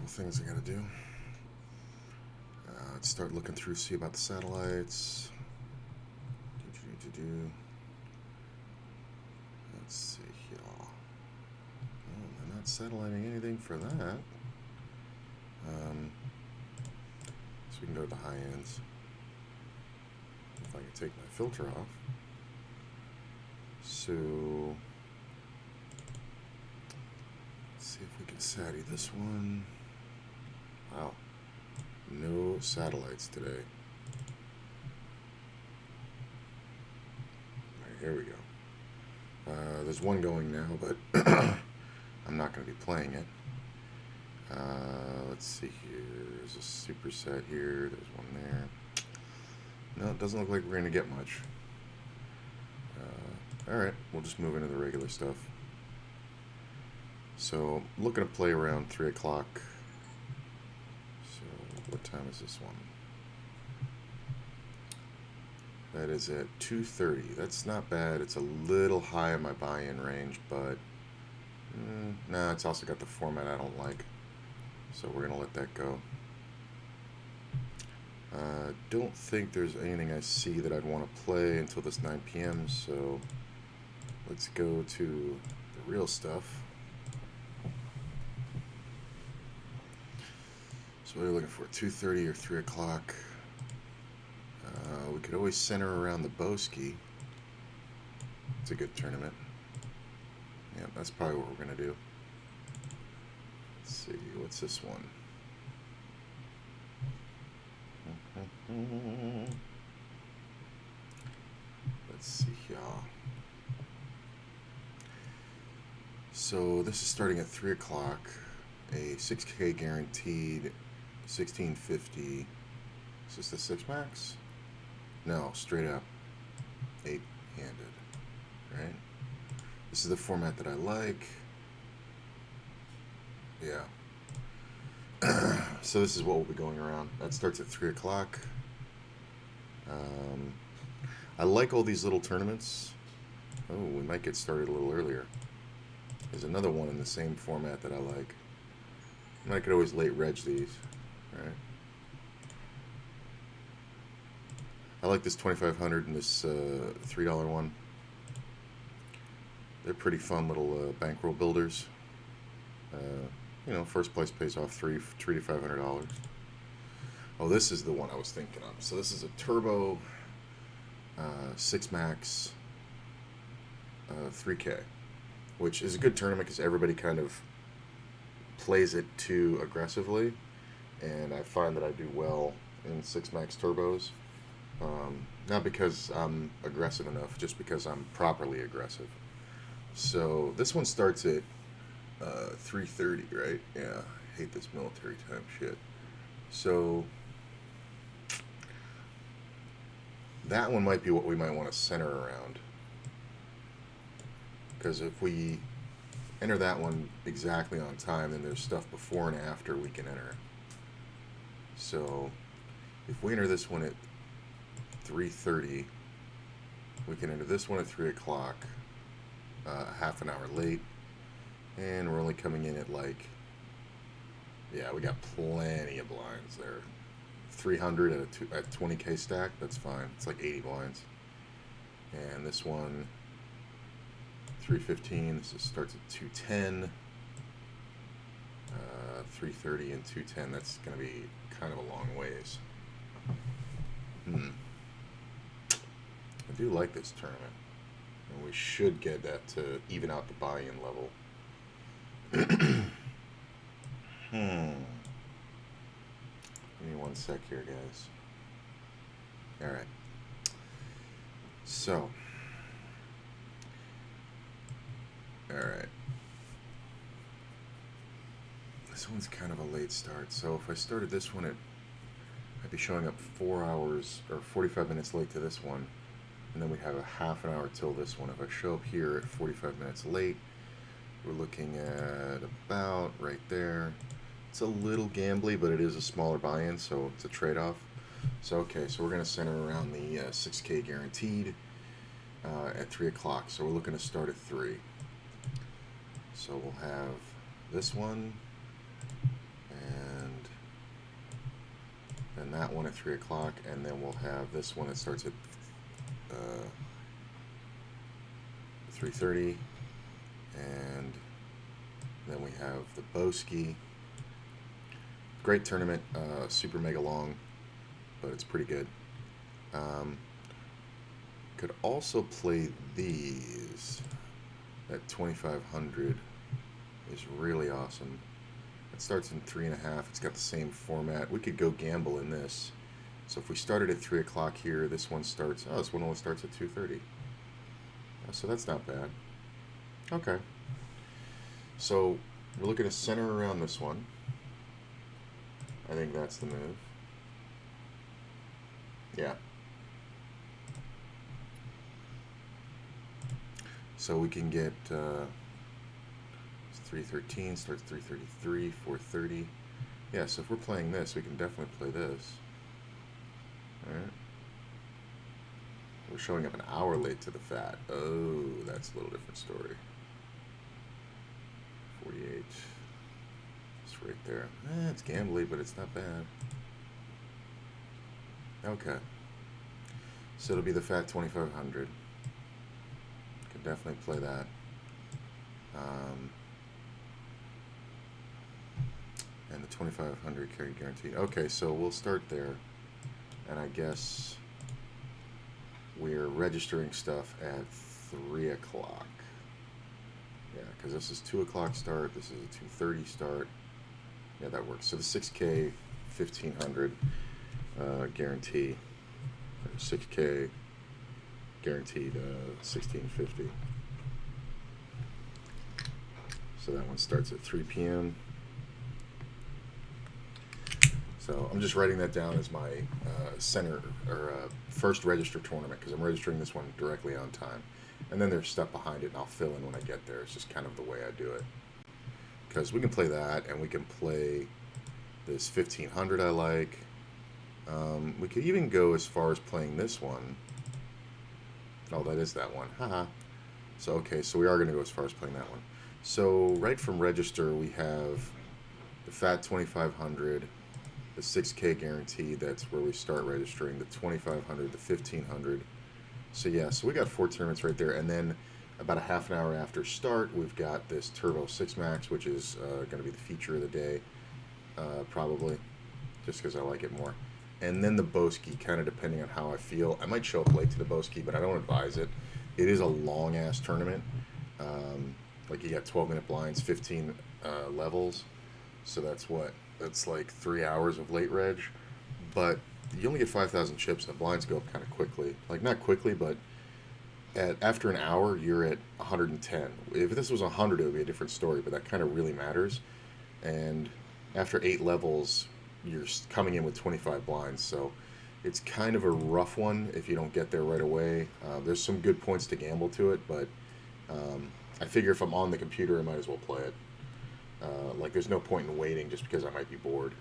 couple things I gotta do. Let's start looking through, see about the satellites. Let's see here. Oh, they're not satelliting anything for that. So we can go to the high ends. If I can take my filter off. So let's see if we can SATI this one. Wow. No satellites today. Alright, here we go. There's one going now, but I'm not going to be playing it. Let's see here. There's a superset here. There's one there. No, it doesn't look like we're going to get much. Alright, we'll just move into the regular stuff. So, I'm looking to play around 3 o'clock. So, what time is this one? That is at 2:30. That's not bad. It's a little high in my buy-in range, but nah, it's also got the format I don't like. So we're going to let that go. Don't think there's anything I see that I'd want to play until this 9 p.m., so let's go to the real stuff. So what are we looking for? 2:30 or 3 o'clock? We could always center around the Boski. It's a good tournament. Yeah, that's probably what we're going to do. Let's see, what's this one? Let's see here. So this is starting at 3 o'clock. A 6K guaranteed, 1650. Is this the 6 max? No, straight up. 8-handed. Right? This is the format that I like. Yeah. So this is what we'll be going around. That starts at 3 o'clock. I like all these little tournaments. Oh, we might get started a little earlier. There's another one in the same format that I like. I could always late reg these, right? I like this 2500 and this $3 one. They're pretty fun little bankroll builders. You know, first place pays off $300 to $500. Oh, this is the one I was thinking of. So this is a turbo 6 max 3K, which is a good tournament because everybody kind of plays it too aggressively, and I find that I do well in 6 max turbos. Not because I'm aggressive enough, just because I'm properly aggressive. So this one starts at 3:30, right? Yeah, I hate this military time shit. So that one might be what we might want to center around, because if we enter that one exactly on time, then there's stuff before and after we can enter. So if we enter this one at 3:30, we can enter this one at 3 o'clock, half an hour late, and we're only coming in at like, yeah, we got plenty of blinds there. 300 at 20K stack, that's fine. It's like 80 blinds. And this one, 315, this starts at 210. 330 and 210, that's going to be kind of a long ways. I do like this tournament, and we should get that to even out the buy-in level. Give me one sec here, guys. Alright. So. Alright. This one's kind of a late start, so if I started this one I'd be showing up 4 hours or 45 minutes late to this one, and then we'd have a half an hour till this one. If I show up here at 45 minutes late, we're looking at about right there. It's a little gambly, but it is a smaller buy-in, so it's a trade-off. So okay, so we're going to center around the 6K guaranteed at 3 o'clock. So we're looking to start at 3. So we'll have this one, then that one at 3 o'clock, and then we'll have this one that starts at 3:30, and then we have the Boski. Great tournament, super mega long, but it's pretty good. Could also play these. That 2500 is really awesome. It starts in 3.5. It's got the same format. We could go gamble in this. So if we started at 3 o'clock here, this one starts. Oh, this one only starts at 2:30. So that's not bad. Okay. So we're looking to center around this one. I think that's the move. Yeah. So we can get 313, starts 333, 430. Yeah, so if we're playing this, we can definitely play this. Alright. We're showing up an hour late to the fat. Oh, that's a little different story. 48. It's right there. It's gambly, but it's not bad. Okay. So it'll be the fat 2500. Can definitely play that. And the 2500 carry guaranteed. Okay, so we'll start there. And I guess we're registering stuff at 3 o'clock. Yeah, because this is 2 o'clock start. This is a 2:30 start. Yeah, that works. So the 6K 1500 guarantee. 6K guaranteed 1650. So that one starts at 3 p.m. So I'm just writing that down as my center or first register tournament because I'm registering this one directly on time. And then there's stuff behind it and I'll fill in when I get there. It's just kind of the way I do it. Because we can play that and we can play this 1500 I like. We could even go as far as playing this one. Oh, that is that one. Haha. So, okay, so we are going to go as far as playing that one. So, right from register, we have the fat 2500, the 6K guarantee, that's where we start registering, the 2500, the 1500. So, yeah, so we got 4 tournaments right there. And then about a half an hour after start, we've got this Turbo 6 Max, which is going to be the feature of the day, probably, just because I like it more. And then the Boski, kind of depending on how I feel. I might show up late to the Boski, but I don't advise it. It is a long-ass tournament. Like, you got 12-minute blinds, 15 levels. So that's what? That's like 3 hours of late reg. But you only get 5,000 chips, and the blinds go up kind of quickly. Like, not quickly, but after an hour, you're at 110. If this was 100, it would be a different story, but that kind of really matters. And after 8 levels, you're coming in with 25 blinds, so it's kind of a rough one if you don't get there right away. There's some good points to gamble to it, but I figure if I'm on the computer, I might as well play it. Like, there's no point in waiting just because I might be bored.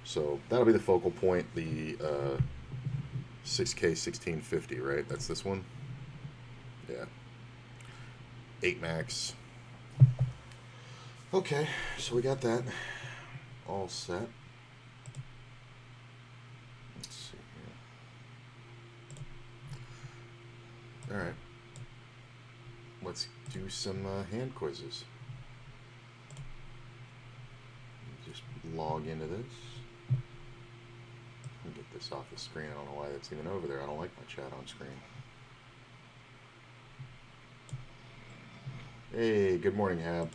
So that'll be the focal point, the 6K 1650, right? That's this one? Yeah. 8 max. Okay, so we got that all set. Let's see here. All right. Let's do some hand quizzes. Just log into this. Let me get this off the screen. I don't know why that's even over there. I don't like my chat on screen. Hey, good morning, Hab.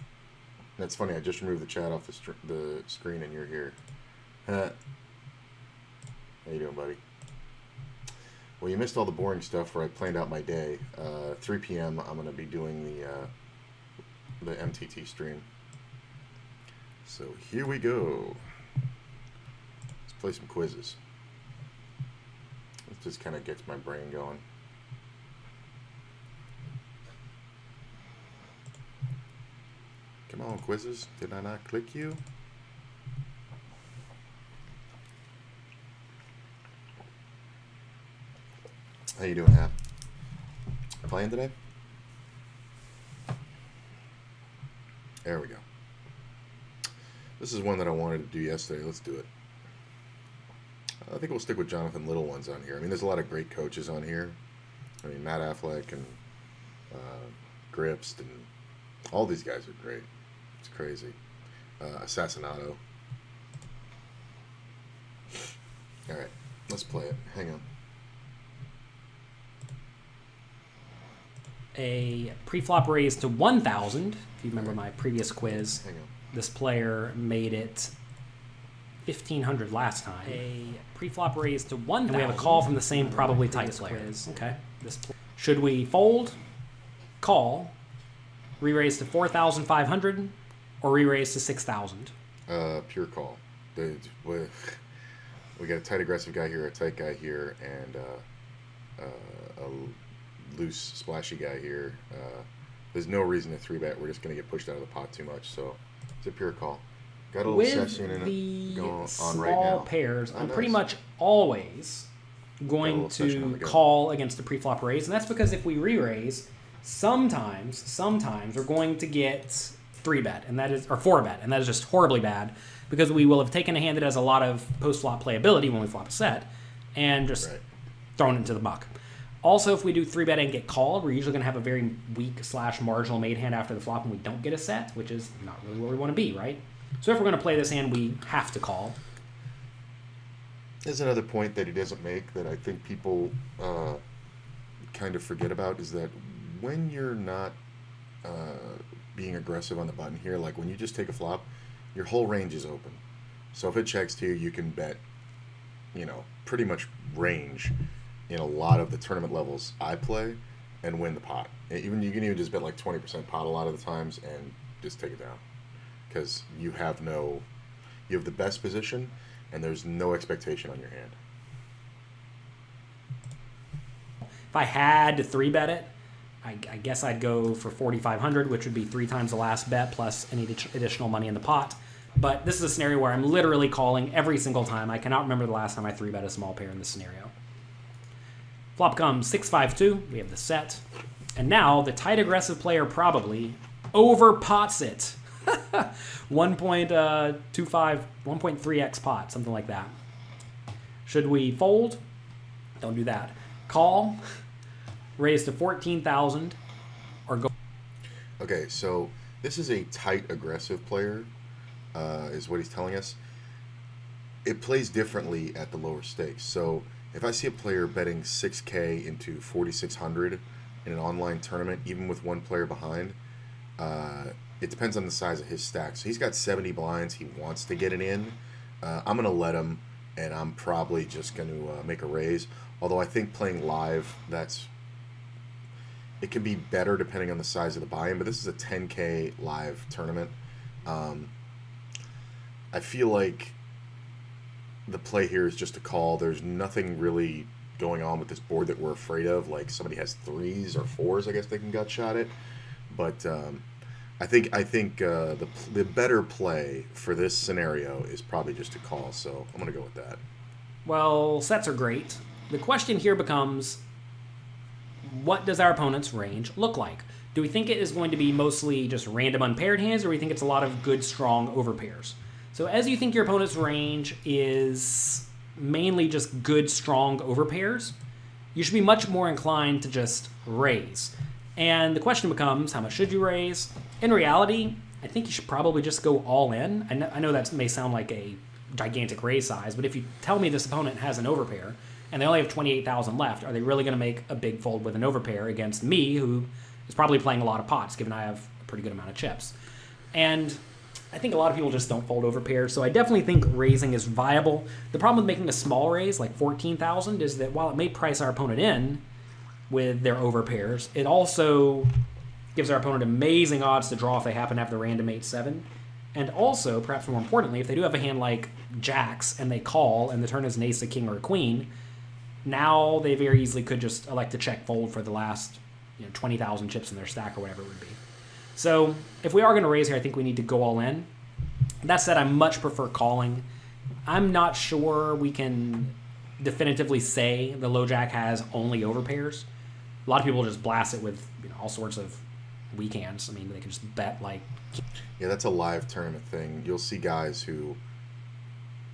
That's funny. I just removed the chat off the screen, and you're here. How you doing, buddy? Well, you missed all the boring stuff where I planned out my day. 3 p.m. I'm going to be doing the MTT stream. So here we go. Let's play some quizzes. It just kind of gets my brain going. Come on, quizzes. Did I not click you? How you doing, Hap? Playing today? There we go. This is one that I wanted to do yesterday. Let's do it. I think we'll stick with Jonathan Little ones on here. I mean, there's a lot of great coaches on here. I mean, Matt Affleck and Gripst and all these guys are great. It's crazy. Assassinato. All right, let's play it. Hang on. A pre-flop raise to 1,000. If you remember my previous quiz, Hang on. this player made it 1,500 last time. A pre-flop raise to 1,000. And we have a call from the same probably type player. Okay. Should we fold, call, re-raise to 4,500, or re-raise to 6,000? Pure call. We got a tight aggressive guy here, a tight guy here, and a loose splashy guy here. There's no reason to 3-bet. We're just going to get pushed out of the pot too much, so it's a pure call. Got a little session in it going on right now. Small pairs, I'm pretty much always going to call against the pre-flop raise, and that's because if we re-raise, sometimes we're going to get 3-bet, and that is, or 4-bet, and that is just horribly bad because we will have taken a hand that has a lot of post-flop playability when we flop a set and just thrown it into the muck. Also, if we do 3-bet and get called, we're usually going to have a very weak / marginal made hand after the flop and we don't get a set, which is not really where we want to be, right? So if we're going to play this hand, we have to call. There's another point that he doesn't make that I think people kind of forget about is that when you're not being aggressive on the button here, like when you just take a flop, your whole range is open. So if it checks to you, you can bet, pretty much range in a lot of the tournament levels I play and win the pot. You can even just bet like 20% pot a lot of the times and just take it down because you have the best position and there's no expectation on your hand. If I had to 3-bet it, I guess I'd go for 4,500, which would be 3 times the last bet plus any additional money in the pot. But this is a scenario where I'm literally calling every single time. I cannot remember the last time I 3-bet a small pair in this scenario. Flop comes 6-5-2. We have the set. And now the tight aggressive player probably over-pots it. 1.25, 1.3x pot, something like that. Should we fold? Don't do that. Call, raise to 14,000, or go. Okay, so this is a tight aggressive player, is what he's telling us. It plays differently at the lower stakes. So if I see a player betting 6K into 4,600 in an online tournament, even with one player behind, it depends on the size of his stack. So he's got 70 blinds. He wants to get it in. I'm going to let him, and I'm probably just going to make a raise. Although I think playing live, it can be better depending on the size of the buy-in, but this is a 10K live tournament. I feel like the play here is just a call. There's nothing really going on with this board that we're afraid of. Like somebody has 3s or 4s, I guess they can gut shot it. But I think the better play for this scenario is probably just a call. So I'm going to go with that. Well, sets are great. The question here becomes, what does our opponent's range look like? Do we think it is going to be mostly just random unpaired hands, or do we think it's a lot of good, strong overpairs? So as you think your opponent's range is mainly just good, strong overpairs, you should be much more inclined to just raise. And the question becomes, how much should you raise? In reality, I think you should probably just go all in. I know that may sound like a gigantic raise size, but if you tell me this opponent has an overpair and they only have 28,000 left, are they really going to make a big fold with an overpair against me, who is probably playing a lot of pots, given I have a pretty good amount of chips? And I think a lot of people just don't fold overpairs, so I definitely think raising is viable. The problem with making a small raise, like 14,000, is that while it may price our opponent in with their overpairs, it also gives our opponent amazing odds to draw if they happen to have the random 8-7. And also, perhaps more importantly, if they do have a hand like jacks and they call and the turn is an ace, a king, or a queen, now they very easily could just elect to check fold for the last 20,000 chips in their stack or whatever it would be. So if we are going to raise here, I think we need to go all in. That said, I much prefer calling. I'm not sure we can definitively say the low jack has only overpairs. A lot of people just blast it with all sorts of weak hands. I mean, they can just bet like... Yeah, that's a live tournament thing. You'll see guys who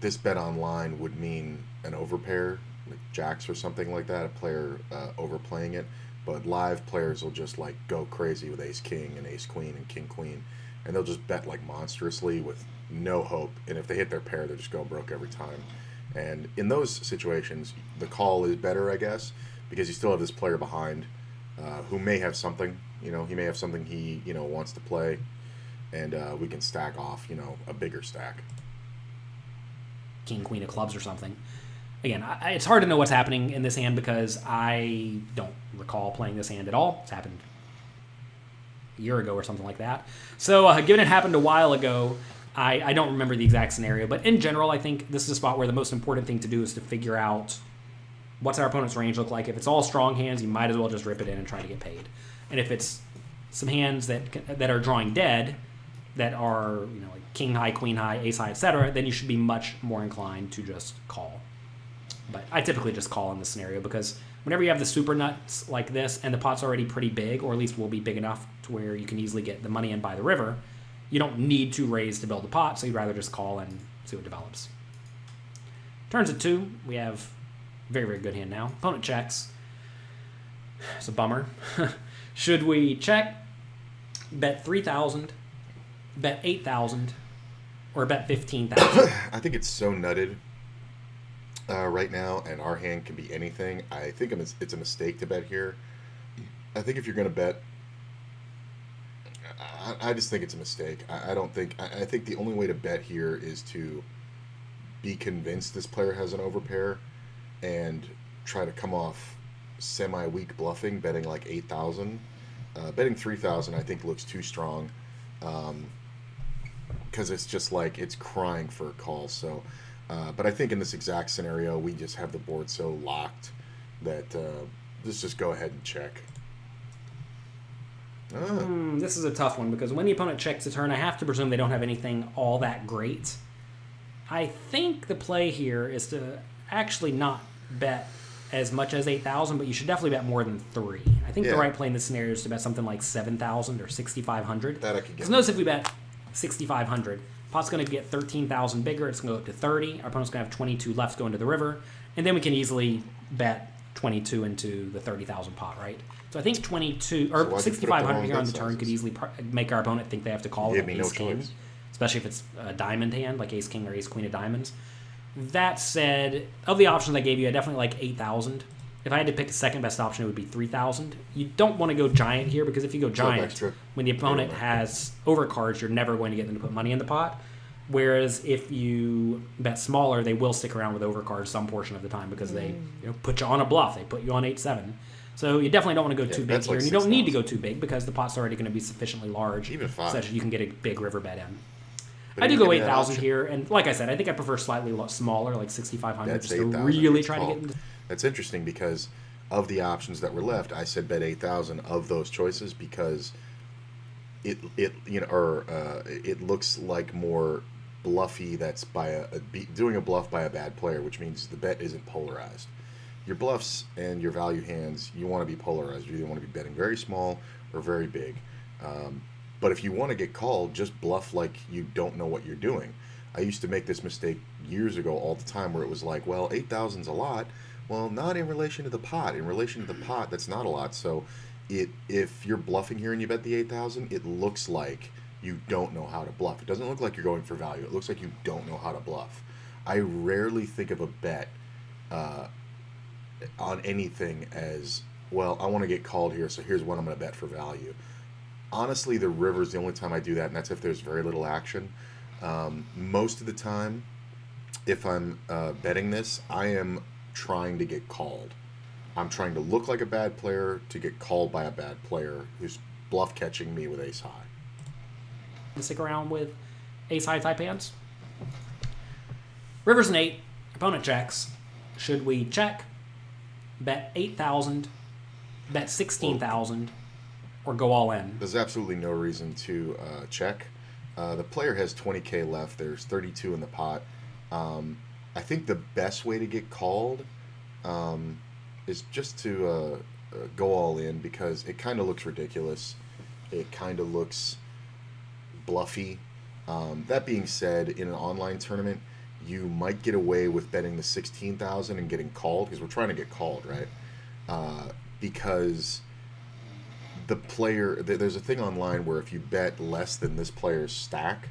this bet online would mean an overpair, like jacks or something like that, a player overplaying it. But live players will just like go crazy with ace king and ace queen and king queen, and they'll just bet like monstrously with no hope. And if they hit their pair, they're just going broke every time. And in those situations, the call is better, I guess, because you still have this player behind who may have something. He may have something he wants to play, and we can stack off a bigger stack. King, queen of clubs or something. Again, it's hard to know what's happening in this hand because I don't recall playing this hand at all. It's happened a year ago or something like that. So given it happened a while ago, I don't remember the exact scenario. But in general, I think this is a spot where the most important thing to do is to figure out what's our opponent's range look like. If it's all strong hands, you might as well just rip it in and try to get paid. And if it's some hands that are drawing dead, that are like king high, queen high, ace high, etc., then you should be much more inclined to just call. But I typically just call in this scenario because whenever you have the super nuts like this and the pot's already pretty big, or at least will be big enough to where you can easily get the money in by the river, you don't need to raise to build the pot, so you'd rather just call and see what develops. Turns at 2, we have a very, very good hand now. Opponent checks. It's a bummer. Should we check, bet 3,000, bet 8,000, or bet 15,000? I think it's so nutted right now, and our hand can be anything. I think it's a mistake to bet here. I think if you're going to bet, I just think it's a mistake. I don't think. I think the only way to bet here is to be convinced this player has an overpair and try to come off semi-weak bluffing, betting like 8,000. Betting 3,000, I think, looks too strong because it's just like it's crying for a call. So, but I think in this exact scenario, we just have the board so locked that let's just go ahead and check. This is a tough one because when the opponent checks a turn, I have to presume they don't have anything all that great. I think the play here is to actually not bet as much as 8,000, but you should definitely bet more than 3. I think the right play in this scenario is to bet something like 7,000 or 6,500. That I could get. Because notice if we bet 6,500, pot's going to get 13,000 bigger. It's going to go up to 30. Our opponent's going to have 22 left going to the river, and then we can easily bet 22 into the 30,000 pot, right? So I think 22 or 6,500 here on the turn could easily make our opponent think they have to call with ace king, especially if it's a diamond hand like ace king or ace queen of diamonds. That said, of the options I gave you, I definitely like 8,000. If I had to pick a second best option, it would be 3,000. You don't want to go giant here because if you go giant, when the opponent has overcards, you're never going to get them to put money in the pot. Whereas if you bet smaller, they will stick around with overcards some portion of the time because they put you on a bluff. They put you on 8-7. So you definitely don't want to go too big here. And you don't need to go too big because the pot's already going to be sufficiently large such that you can get a big river bet in. I do go 8,000 here, and like I said, I think I prefer slightly smaller, like 6,500, just to really try to get into. That's interesting because of the options that were left, I said bet 8,000 of those choices because it looks like more bluffy. That's by doing a bluff by a bad player, which means the bet isn't polarized. Your bluffs and your value hands, you want to be polarized. You either want to be betting very small or very big. But if you want to get called, just bluff like you don't know what you're doing. I used to make this mistake years ago all the time where it was like, well, 8,000's a lot. Well, not in relation to the pot. In relation to the pot, that's not a lot. So if you're bluffing here and you bet the 8,000, it looks like you don't know how to bluff. It doesn't look like you're going for value. It looks like you don't know how to bluff. I rarely think of a bet on anything as, well, I want to get called here, so here's what I'm going to bet for value. Honestly, the river's the only time I do that, and that's if there's very little action. Most of the time, if I'm betting this, I am trying to get called. I'm trying to look like a bad player to get called by a bad player who's bluff catching me with ace high. Stick around with ace high type hands. River's an 8. Opponent checks. Should we check, bet 8,000, bet 16,000, or go all in? There's absolutely no reason to check. The player has 20K left. There's 32 in the pot. I think the best way to get called is just to go all in because it kind of looks ridiculous. It kind of looks bluffy. That being said, in an online tournament, you might get away with betting the 16,000 and getting called, because we're trying to get called, right? Because the player, there's a thing online where if you bet less than this player's stack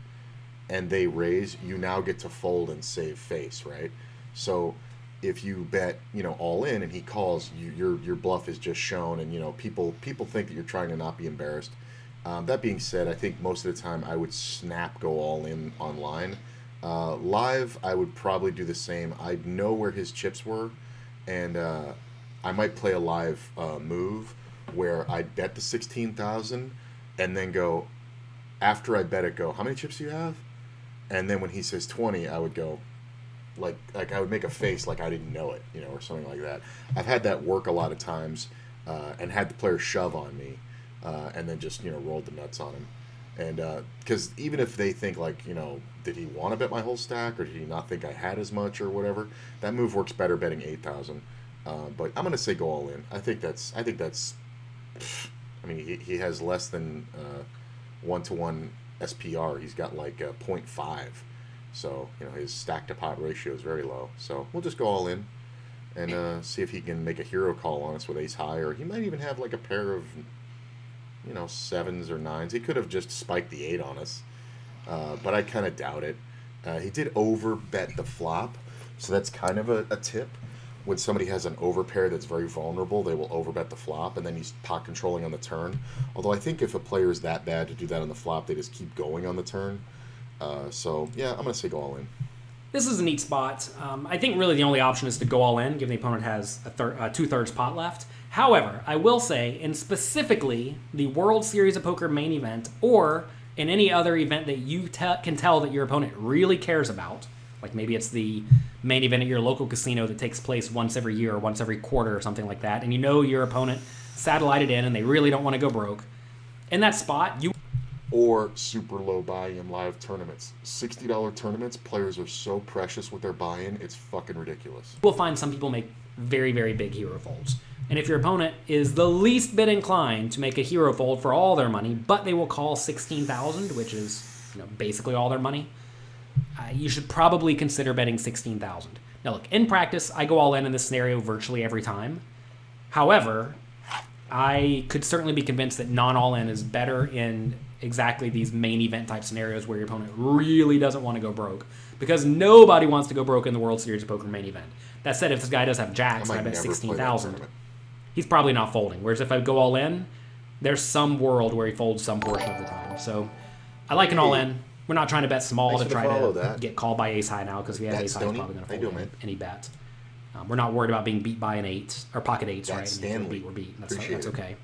and they raise, you now get to fold and save face, right? So if you bet, all in and he calls, your bluff is just shown, and people think that you're trying to not be embarrassed. That being said, I think most of the time I would snap go all in online. Live, I would probably do the same. I'd know where his chips were, and I might play a live move where I'd bet the 16,000 and then go, after I bet it, go, how many chips do you have? And then when he says 20, I would go, like I would make a face like I didn't know it, or something like that. I've had that work a lot of times, and had the player shove on me, and then just rolled the nuts on him. And because even if they think like, did he want to bet my whole stack, or did he not think I had as much or whatever, that move works better betting 8,000. But I'm gonna say go all in. I think that's. I mean, he has less than 1-to-1 SPR. He's got like 0.5. So, his stack to pot ratio is very low. So we'll just go all in and see if he can make a hero call on us with ace high, or he might even have like a pair of, 7s or 9s. He could have just spiked the 8 on us, but I kind of doubt it. He did over bet the flop, so that's kind of a tip. When somebody has an overpair that's very vulnerable, they will overbet the flop, and then he's pot controlling on the turn. Although I think if a player is that bad to do that on the flop, they just keep going on the turn. So, yeah, I'm going to say go all in. This is a neat spot. I think really the only option is to go all in, given the opponent has a 2/3 pot left. However, I will say, in specifically the World Series of Poker main event, or in any other event that you can tell that your opponent really cares about, like maybe it's the main event at your local casino that takes place once every year or once every quarter or something like that, and your opponent satellited in and they really don't want to go broke. In that spot, or super low buy-in live tournaments. $60 tournaments, players are so precious with their buy-in, it's fucking ridiculous. will find some people make very, very big hero folds. And if your opponent is the least bit inclined to make a hero fold for all their money, but they will call 16,000, which is basically all their money, you should probably consider betting 16,000. Now look, in practice, I go all in this scenario virtually every time. However, I could certainly be convinced that non-all-in is better in exactly these main event type scenarios where your opponent really doesn't want to go broke, because nobody wants to go broke in the World Series of Poker main event. That said, if this guy does have jacks and I bet 16,000, he's probably not folding. Whereas if I go all in, there's some world where he folds some portion of the time. So I like an all in. We're not trying to bet small to try to get called by ace high now, because if he has ace high, he's probably going to fold any bet. We're not worried about being beat by an 8 or pocket 8s, right? Stanley. We're beat. That's okay.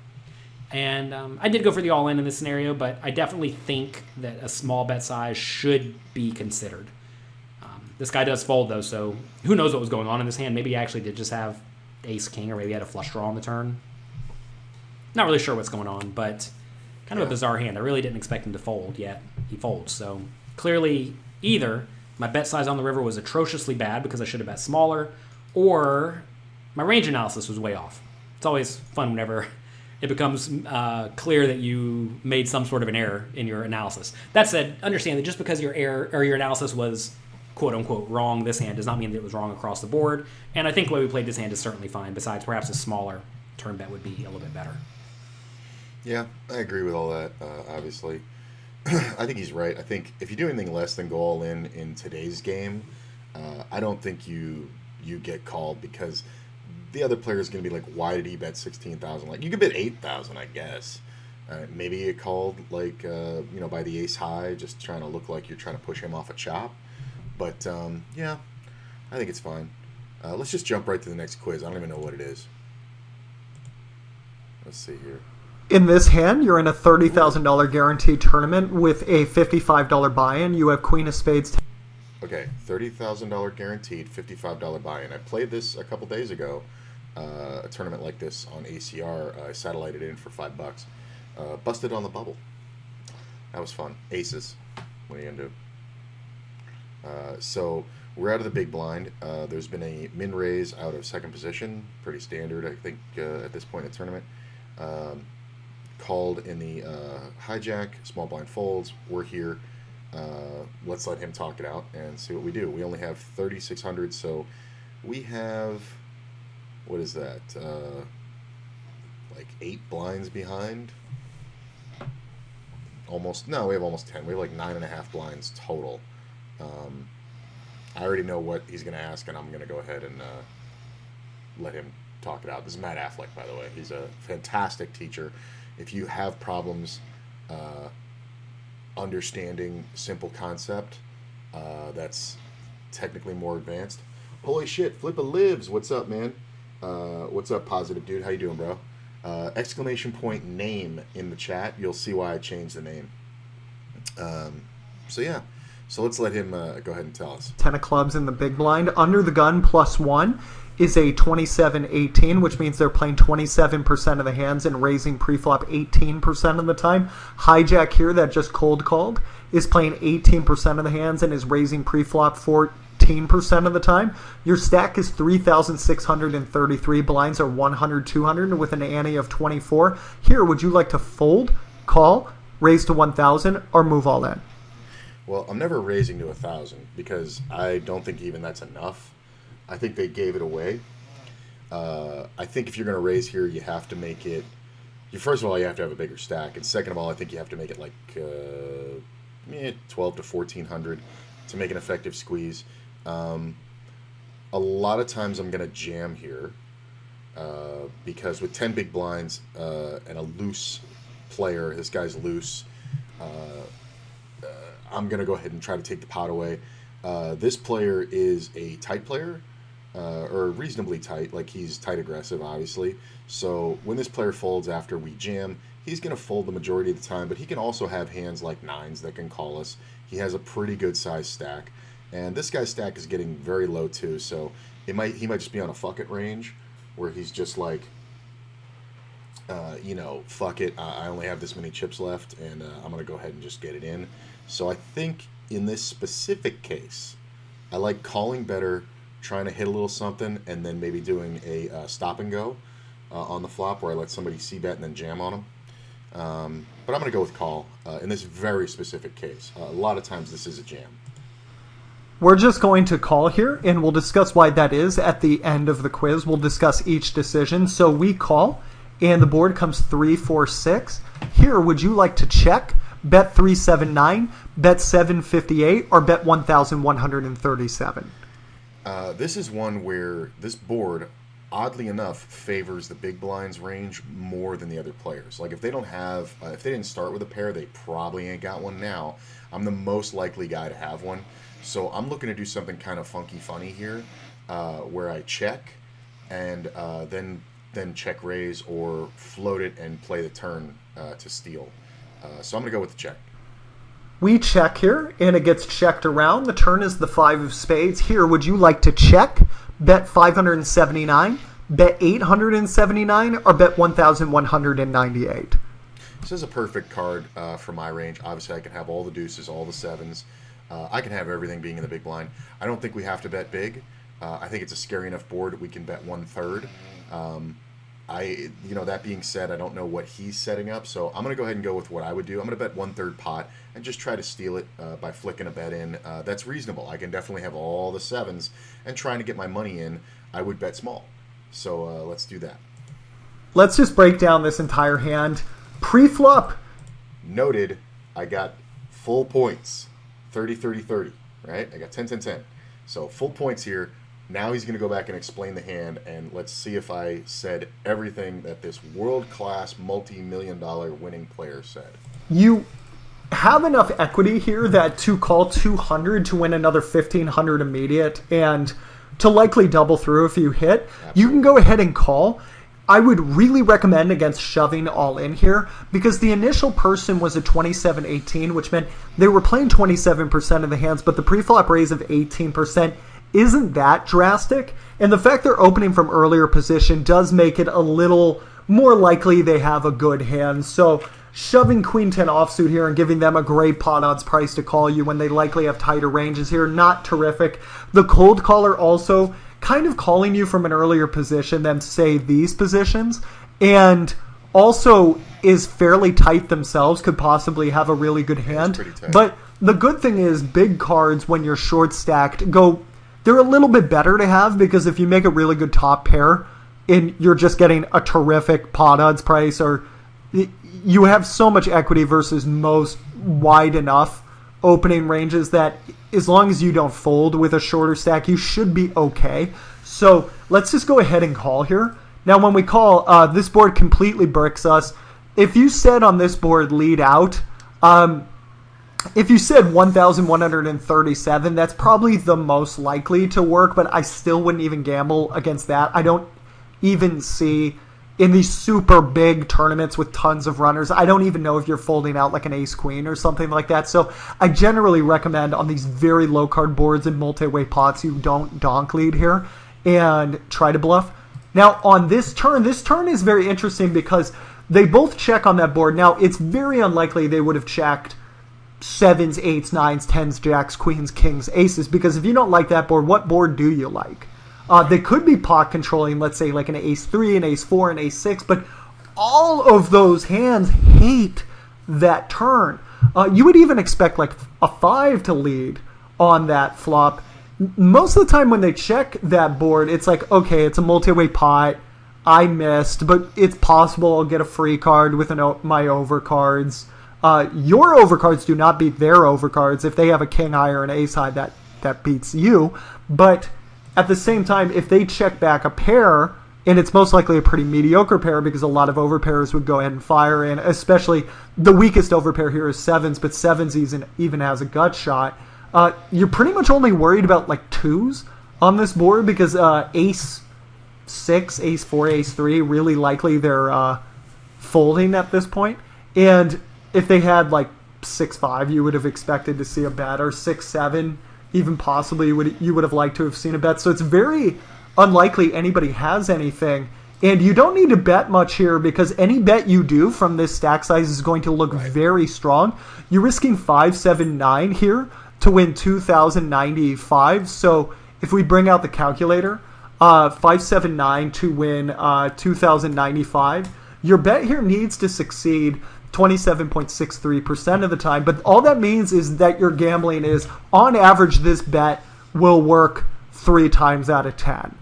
And I did go for the all-in in this scenario, but I definitely think that a small bet size should be considered. This guy does fold, though, so who knows what was going on in this hand. Maybe he actually did just have ace-king, or maybe he had a flush draw on the turn. Not really sure what's going on, but kind of a bizarre hand. I really didn't expect him to fold, yet he folds. So clearly, either my bet size on the river was atrociously bad because I should have bet smaller, or my range analysis was way off. It's always fun whenever it becomes clear that you made some sort of an error in your analysis. That said, understand that just because your error or your analysis was quote-unquote wrong this hand does not mean that it was wrong across the board, and I think the way we played this hand is certainly fine. Besides, perhaps a smaller turn bet would be a little bit better. Yeah, I agree with all that, obviously. I think he's right. I think if you do anything less than go all in today's game, I don't think you get called, because the other player is going to be like, why did he bet 16,000? Like, you could bet 8,000, I guess. Maybe you called like by the ace high, just trying to look like you're trying to push him off a chop. But yeah, I think it's fine. Let's just jump right to the next quiz. I don't even know what it is. Let's see here. In this hand, you're in a $30,000 guaranteed tournament with a $55 buy-in. You have Queen of Spades. Okay, $30,000 guaranteed, $55 buy-in. I played this a couple days ago, a tournament like this on ACR. I satellited in for $5. Busted on the bubble. That was fun. Aces. What are you gonna do? So we're out of the big blind. There's been a min raise out of second position. Pretty standard, I think, at this point in the tournament. Called in the hijack, small blind folds. We're here. let's let him talk it out and see what we do. We only have 3,600, so we have, what is that? Like 8 blinds behind. We have almost 10. We have like 9.5 blinds total. I already know what he's going to ask, and I'm going to go ahead and let him talk it out. This is Matt Affleck, by the way. He's a fantastic teacher. If you have problems understanding simple concept that's technically more advanced. Holy shit, Flippa lives. What's up, man? What's up, positive dude? How you doing, bro? Exclamation point name in the chat. You'll see why I changed the name. So let's let him go ahead and tell us. 10 of clubs in the big blind. Under the gun +1 is a 27-18, which means they're playing 27% of the hands and raising preflop 18% of the time. Hijack here, that just cold called, is playing 18% of the hands and is raising preflop 14% of the time. Your stack is 3,633. Blinds are 100, 200 with an ante of 24. Here, would you like to fold, call, raise to 1,000, or move all in? Well, I'm never raising to 1,000 because I don't think even that's enough. I think they gave it away. I think if you're going to raise here, you have to make it... First of all, you have to have a bigger stack. And second of all, I think you have to make it like 12 to 1,400 to make an effective squeeze. A lot of times I'm going to jam here because with 10 big blinds and a loose player, this guy's loose, I'm going to go ahead and try to take the pot away. This player is a tight player, or reasonably tight, like he's tight aggressive, obviously. So when this player folds after we jam, he's going to fold the majority of the time, but he can also have hands like 9s that can call us. He has a pretty good size stack. And this guy's stack is getting very low too, so he might just be on a fuck it range where he's just like, fuck it, I only have this many chips left, and I'm going to go ahead and just get it in. So I think in this specific case, I like calling better, trying to hit a little something, and then maybe doing a stop and go on the flop where I let somebody c-bet and then jam on them. But I'm going to go with call in this very specific case. A lot of times this is a jam. We're just going to call here, and we'll discuss why that is at the end of the quiz. We'll discuss each decision. So we call, and the board comes 3, 4, 6. Here, would you like to check, bet 379, bet 758, or bet 1,137? This is one where this board, oddly enough, favors the big blinds range more than the other players. Like if they don't have, if they didn't start with a pair, they probably ain't got one now. I'm the most likely guy to have one. So I'm looking to do something kind of funky funny here, where I check and then check raise or float it and play the turn to steal. So I'm going to go with the check. We check here, and it gets checked around. The turn is the 5 of spades. Here, would you like to check, bet 579, bet 879, or bet 1,198? This is a perfect card for my range. Obviously, I can have all the deuces, all the 7s. I can have everything being in the big blind. I don't think we have to bet big. I think it's a scary enough board that we can bet 1/3. That being said, I don't know what he's setting up, so I'm going to go ahead and go with what I would do. I'm going to bet 1/3 pot and just try to steal it by flicking a bet in. That's reasonable. I can definitely have all the 7s, and trying to get my money in, I would bet small. So let's do that. Let's just break down this entire hand. Pre-flop. Noted, I got full points. 30, 30, 30, right? I got 10, 10, 10. So full points here. Now he's going to go back and explain the hand, and let's see if I said everything that this world-class, multi-million-dollar winning player said. You have enough equity here that to call 200 to win another 1,500 immediate and to likely double through if you hit. Absolutely. You can go ahead and call. I would really recommend against shoving all in here because the initial person was a 27-18, which meant they were playing 27% of the hands, but the preflop raise of 18% isn't that drastic. And the fact they're opening from earlier position does make it a little more likely they have a good hand. So shoving Queen 10 offsuit here and giving them a great pot odds price to call you when they likely have tighter ranges here, not terrific. The cold caller also kind of calling you from an earlier position than, say, these positions, and also is fairly tight themselves, could possibly have a really good hand. But the good thing is big cards when you're short stacked they're a little bit better to have because if you make a really good top pair and you're just getting a terrific pot odds price or you have so much equity versus most wide enough opening ranges that as long as you don't fold with a shorter stack, you should be okay. So let's just go ahead and call here. Now when we call, this board completely bricks us. If you said on this board lead out, if you said 1,137, that's probably the most likely to work, but I still wouldn't even gamble against that. I don't even see in these super big tournaments with tons of runners, I don't even know if you're folding out like an ace-queen or something like that. So I generally recommend on these very low card boards and multi-way pots, you don't donk lead here and try to bluff. Now on this turn is very interesting because they both check on that board. Now it's very unlikely they would have checked 7s, 8s, 9s, 10s, jacks, queens, kings, aces, because if you don't like that board, what board do you like? They could be pot controlling, let's say like an ace-3, an ace-4, an ace-6, but all of those hands hate that turn. You would even expect like a 5 to lead on that flop. Most of the time when they check that board, it's like, okay, it's a multi-way pot, I missed, but it's possible I'll get a free card with my overcards. Your overcards do not beat their overcards. If they have a king high or an ace high, that beats you. But at the same time, if they check back a pair, and it's most likely a pretty mediocre pair because a lot of overpairs would go ahead and fire in, especially the weakest overpair here is 7s, but 7s even has a gut shot. You're pretty much only worried about like 2s on this board because ace 6, ace 4, ace 3, really likely they're folding at this point. And if they had like 6-5, you would have expected to see a bet, or 6-7, even possibly you would have liked to have seen a bet. So it's very unlikely anybody has anything. And you don't need to bet much here because any bet you do from this stack size is going to look very strong. You're risking 579 here to win 2,095. So if we bring out the calculator, 579 to win 2,095. Your bet here needs to succeed 27.63% of the time, but all that means is that your gambling is, on average, this bet will work 3 times out of 10.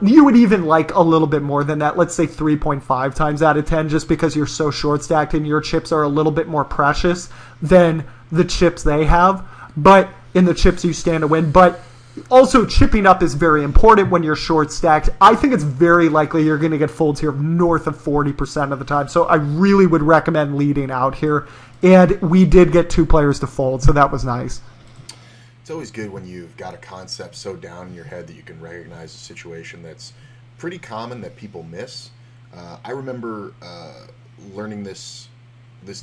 You would even like a little bit more than that, let's say 3.5 times out of 10, just because you're so short stacked and your chips are a little bit more precious than the chips they have, but in the chips you stand to win. But also, chipping up is very important when you're short stacked. I think it's very likely you're going to get folds here north of 40% of the time. So I really would recommend leading out here. And we did get 2 players to fold, so that was nice. It's always good when you've got a concept so down in your head that you can recognize a situation that's pretty common that people miss. I remember learning this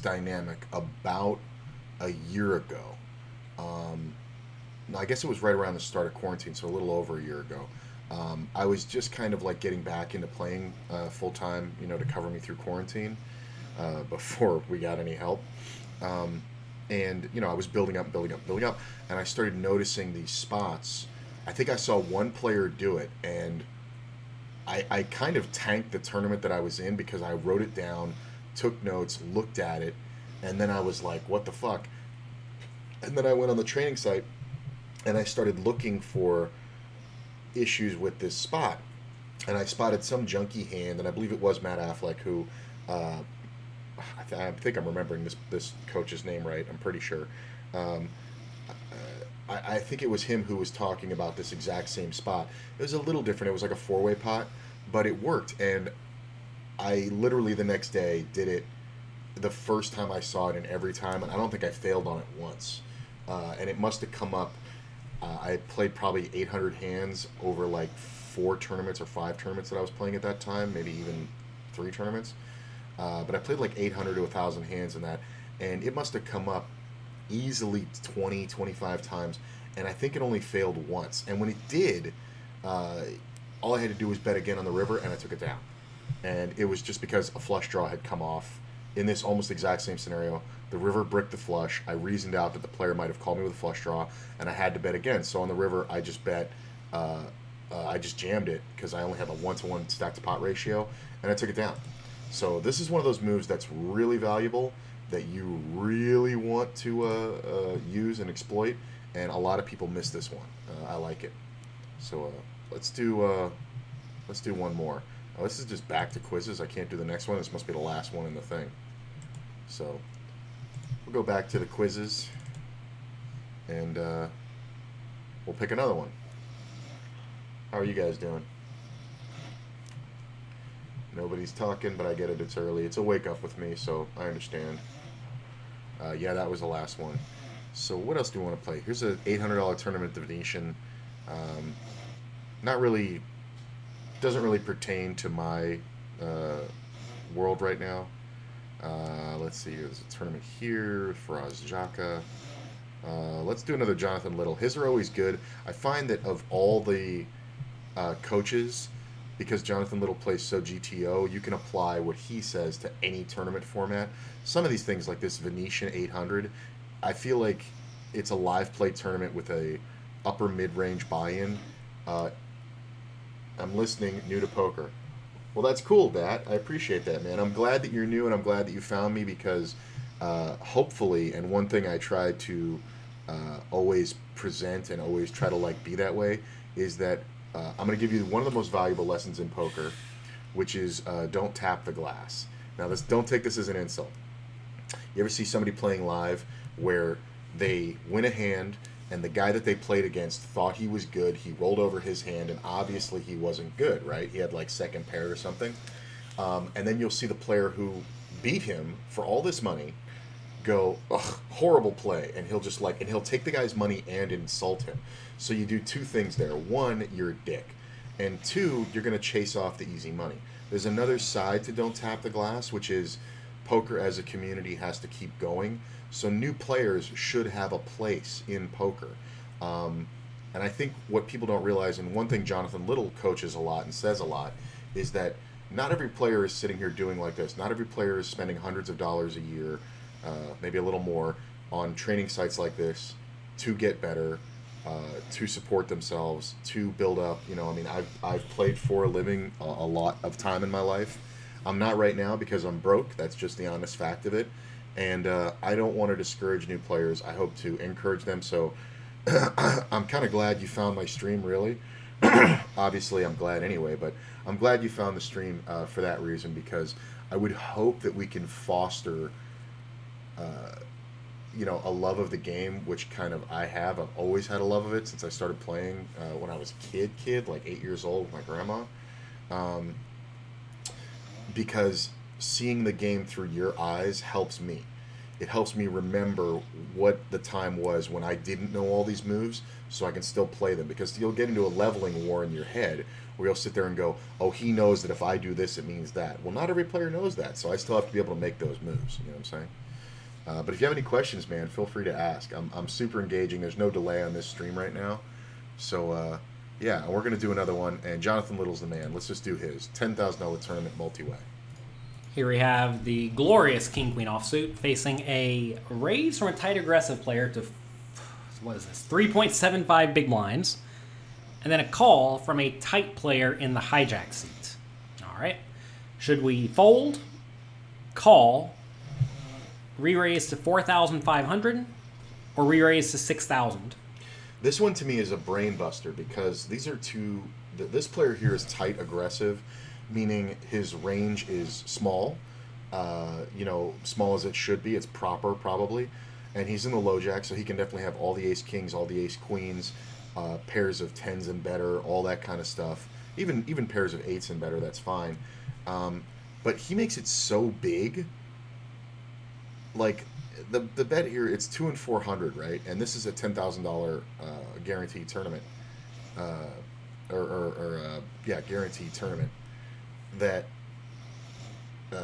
dynamic about a year ago. I guess it was right around the start of quarantine, so a little over a year ago. I was just kind of like getting back into playing full time, to cover me through quarantine before we got any help. And I was building up, and I started noticing these spots. I think I saw one player do it, and I kind of tanked the tournament that I was in because I wrote it down, took notes, looked at it, and then I was like, what the fuck? And then I went on the training site and I started looking for issues with this spot. And I spotted some junky hand, and I believe it was Matt Affleck who, I think I'm remembering this coach's name right, I'm pretty sure. I think it was him who was talking about this exact same spot. It was a little different. It was like a 4-way pot, but it worked. And I literally the next day did it the first time I saw it and every time, and I don't think I failed on it once. And it must have come up. I played probably 800 hands over like 4 tournaments or 5 tournaments that I was playing at that time, maybe even 3 tournaments. But I played like 800 to 1,000 hands in that, and it must have come up easily 20, 25 times, and I think it only failed once. And when it did, all I had to do was bet again on the river, and I took it down. And it was just because a flush draw had come off in this almost exact same scenario. The river bricked the flush. I reasoned out that the player might have called me with a flush draw, and I had to bet again. So on the river, I just bet, I just jammed it because I only had a 1-to-1 stack to pot ratio, and I took it down. So this is one of those moves that's really valuable that you really want to use and exploit, and a lot of people miss this one. I like it. So let's do one more. Oh, this is just back to quizzes. I can't do the next one. This must be the last one in the thing. So we'll go back to the quizzes, and we'll pick another one. How are you guys doing? Nobody's talking, but I get it. It's early. It's a wake up with me, so I understand. Yeah, that was the last one. So what else do we want to play? Here's an $800 tournament, the Venetian. Not really, doesn't really pertain to my world right now. Let's see, there's a tournament here, Faraz Jaka. Let's do another Jonathan Little. His are always good. I find that of all the coaches, because Jonathan Little plays so GTO, you can apply what he says to any tournament format. Some of these things, like this Venetian 800, I feel like it's a live play tournament with a upper mid-range buy-in. I'm listening, new to poker. Well, that's cool, Dat. I appreciate that, man. I'm glad that you're new, and I'm glad that you found me, because hopefully, and one thing I try to always present and always try to like be that way, is that I'm going to give you one of the most valuable lessons in poker, which is don't tap the glass. Now, don't take this as an insult. You ever see somebody playing live where they win a hand and the guy that they played against thought he was good, he rolled over his hand, and obviously he wasn't good, right? He had like second pair or something. And then you'll see the player who beat him for all this money go, ugh, horrible play, and he'll take the guy's money and insult him. So you do two things there. One, you're a dick. And two, you're going to chase off the easy money. There's another side to don't tap the glass, which is poker as a community has to keep going. So new players should have a place in poker. And I think what people don't realize, and one thing Jonathan Little coaches a lot and says a lot, is that not every player is sitting here doing like this. Not every player is spending hundreds of dollars a year, maybe a little more, on training sites like this to get better, to support themselves, to build up. You know, I mean, I've played for a living a lot of time in my life. I'm not right now because I'm broke. That's just the honest fact of it. And I don't want to discourage new players. I hope to encourage them. So I'm kind of glad you found my stream, really. Obviously, I'm glad anyway, but I'm glad you found the stream for that reason, because I would hope that we can foster a love of the game, which kind of I have. I've always had a love of it since I started playing when I was a kid, like 8 years old with my grandma. Because seeing the game through your eyes helps me. It helps me remember what the time was when I didn't know all these moves, so I can still play them. Because you'll get into a leveling war in your head where you'll sit there and go, oh, he knows that if I do this, it means that. Well, not every player knows that, so I still have to be able to make those moves. You know what I'm saying? But if you have any questions, man, feel free to ask. I'm super engaging. There's no delay on this stream right now. So, yeah, we're going to do another one. And Jonathan Little's the man. Let's just do his $10,000 tournament multi-way. Here we have the glorious King-Queen offsuit facing a raise from a tight aggressive player to, what is this, 3.75 big blinds. And then a call from a tight player in the hijack seat. All right. Should we fold, call, re-raise to 4,500, or re-raise to 6,000? This one to me is a brain buster, because these are two. This player here is tight aggressive, meaning his range is small. Small as it should be. It's proper probably, and he's in the low jack, so he can definitely have all the ace kings, all the ace queens, pairs of tens and better, all that kind of stuff. Even pairs of eights and better. That's fine. But he makes it so big. Like the bet here, it's 2 and 400, right? And this is a $10,000 guaranteed tournament, guaranteed tournament that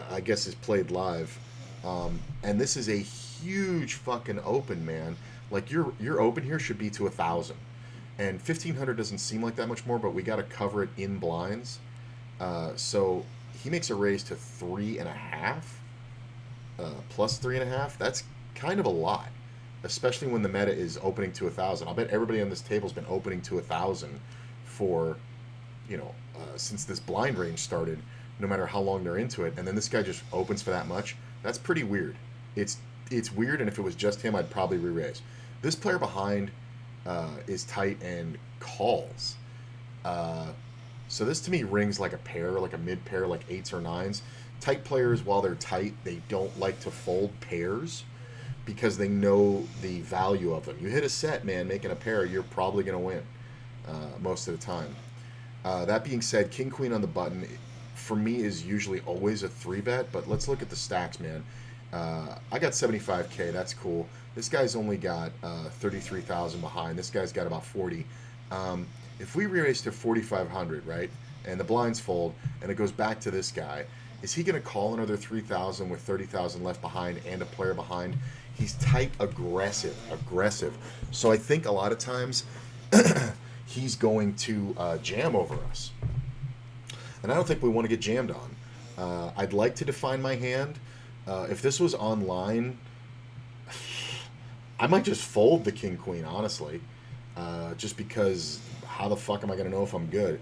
I guess is played live. And this is a huge fucking open, man. Like your open here should be to 1,000, and 1,500 doesn't seem like that much more, but we got to cover it in blinds. So he makes a raise to 3.5. Plus 3.5, that's kind of a lot, especially when the meta is opening to 1,000. I'll bet everybody on this table has been opening to 1,000 for, since this blind range started, no matter how long they're into it. And then this guy just opens for that much. That's pretty weird. It's weird, and if it was just him, I'd probably re-raise. This player behind is tight and calls. So this to me rings like a pair, like a mid pair, like 8s or 9s. Tight players, while they're tight, they don't like to fold pairs because they know the value of them. You hit a set, man, making a pair, you're probably going to win most of the time. That being said, King Queen on the button, for me, is usually always a 3-bet, but let's look at the stacks, man. I got 75K, that's cool. This guy's only got 33,000 behind. This guy's got about 40. If we re-raise to 4,500, right, and the blinds fold, and it goes back to this guy, is he going to call another 3,000 with 30,000 left behind and a player behind? He's tight, aggressive. So I think a lot of times he's going to jam over us. And I don't think we want to get jammed on. I'd like to define my hand. If this was online, I might just fold the King Queen, honestly. Just because how the fuck am I going to know if I'm good?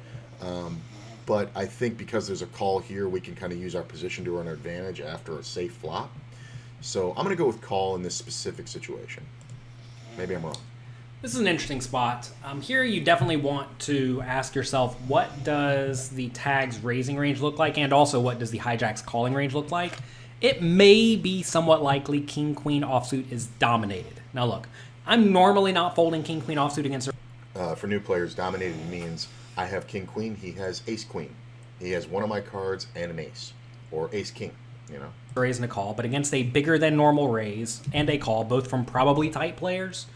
But I think because there's a call here, we can kind of use our position to our advantage after a safe flop. So I'm going to go with call in this specific situation. Maybe I'm wrong. This is an interesting spot. Here you definitely want to ask yourself, what does the tag's raising range look like? And also, what does the hijack's calling range look like? It may be somewhat likely King Queen offsuit is dominated. Now look, I'm normally not folding King Queen offsuit against for new players, dominated means I have King Queen, he has Ace Queen. He has one of my cards and an ace. Or Ace King, you know. raise and a call, but against a bigger than normal raise and a call, both from probably tight players,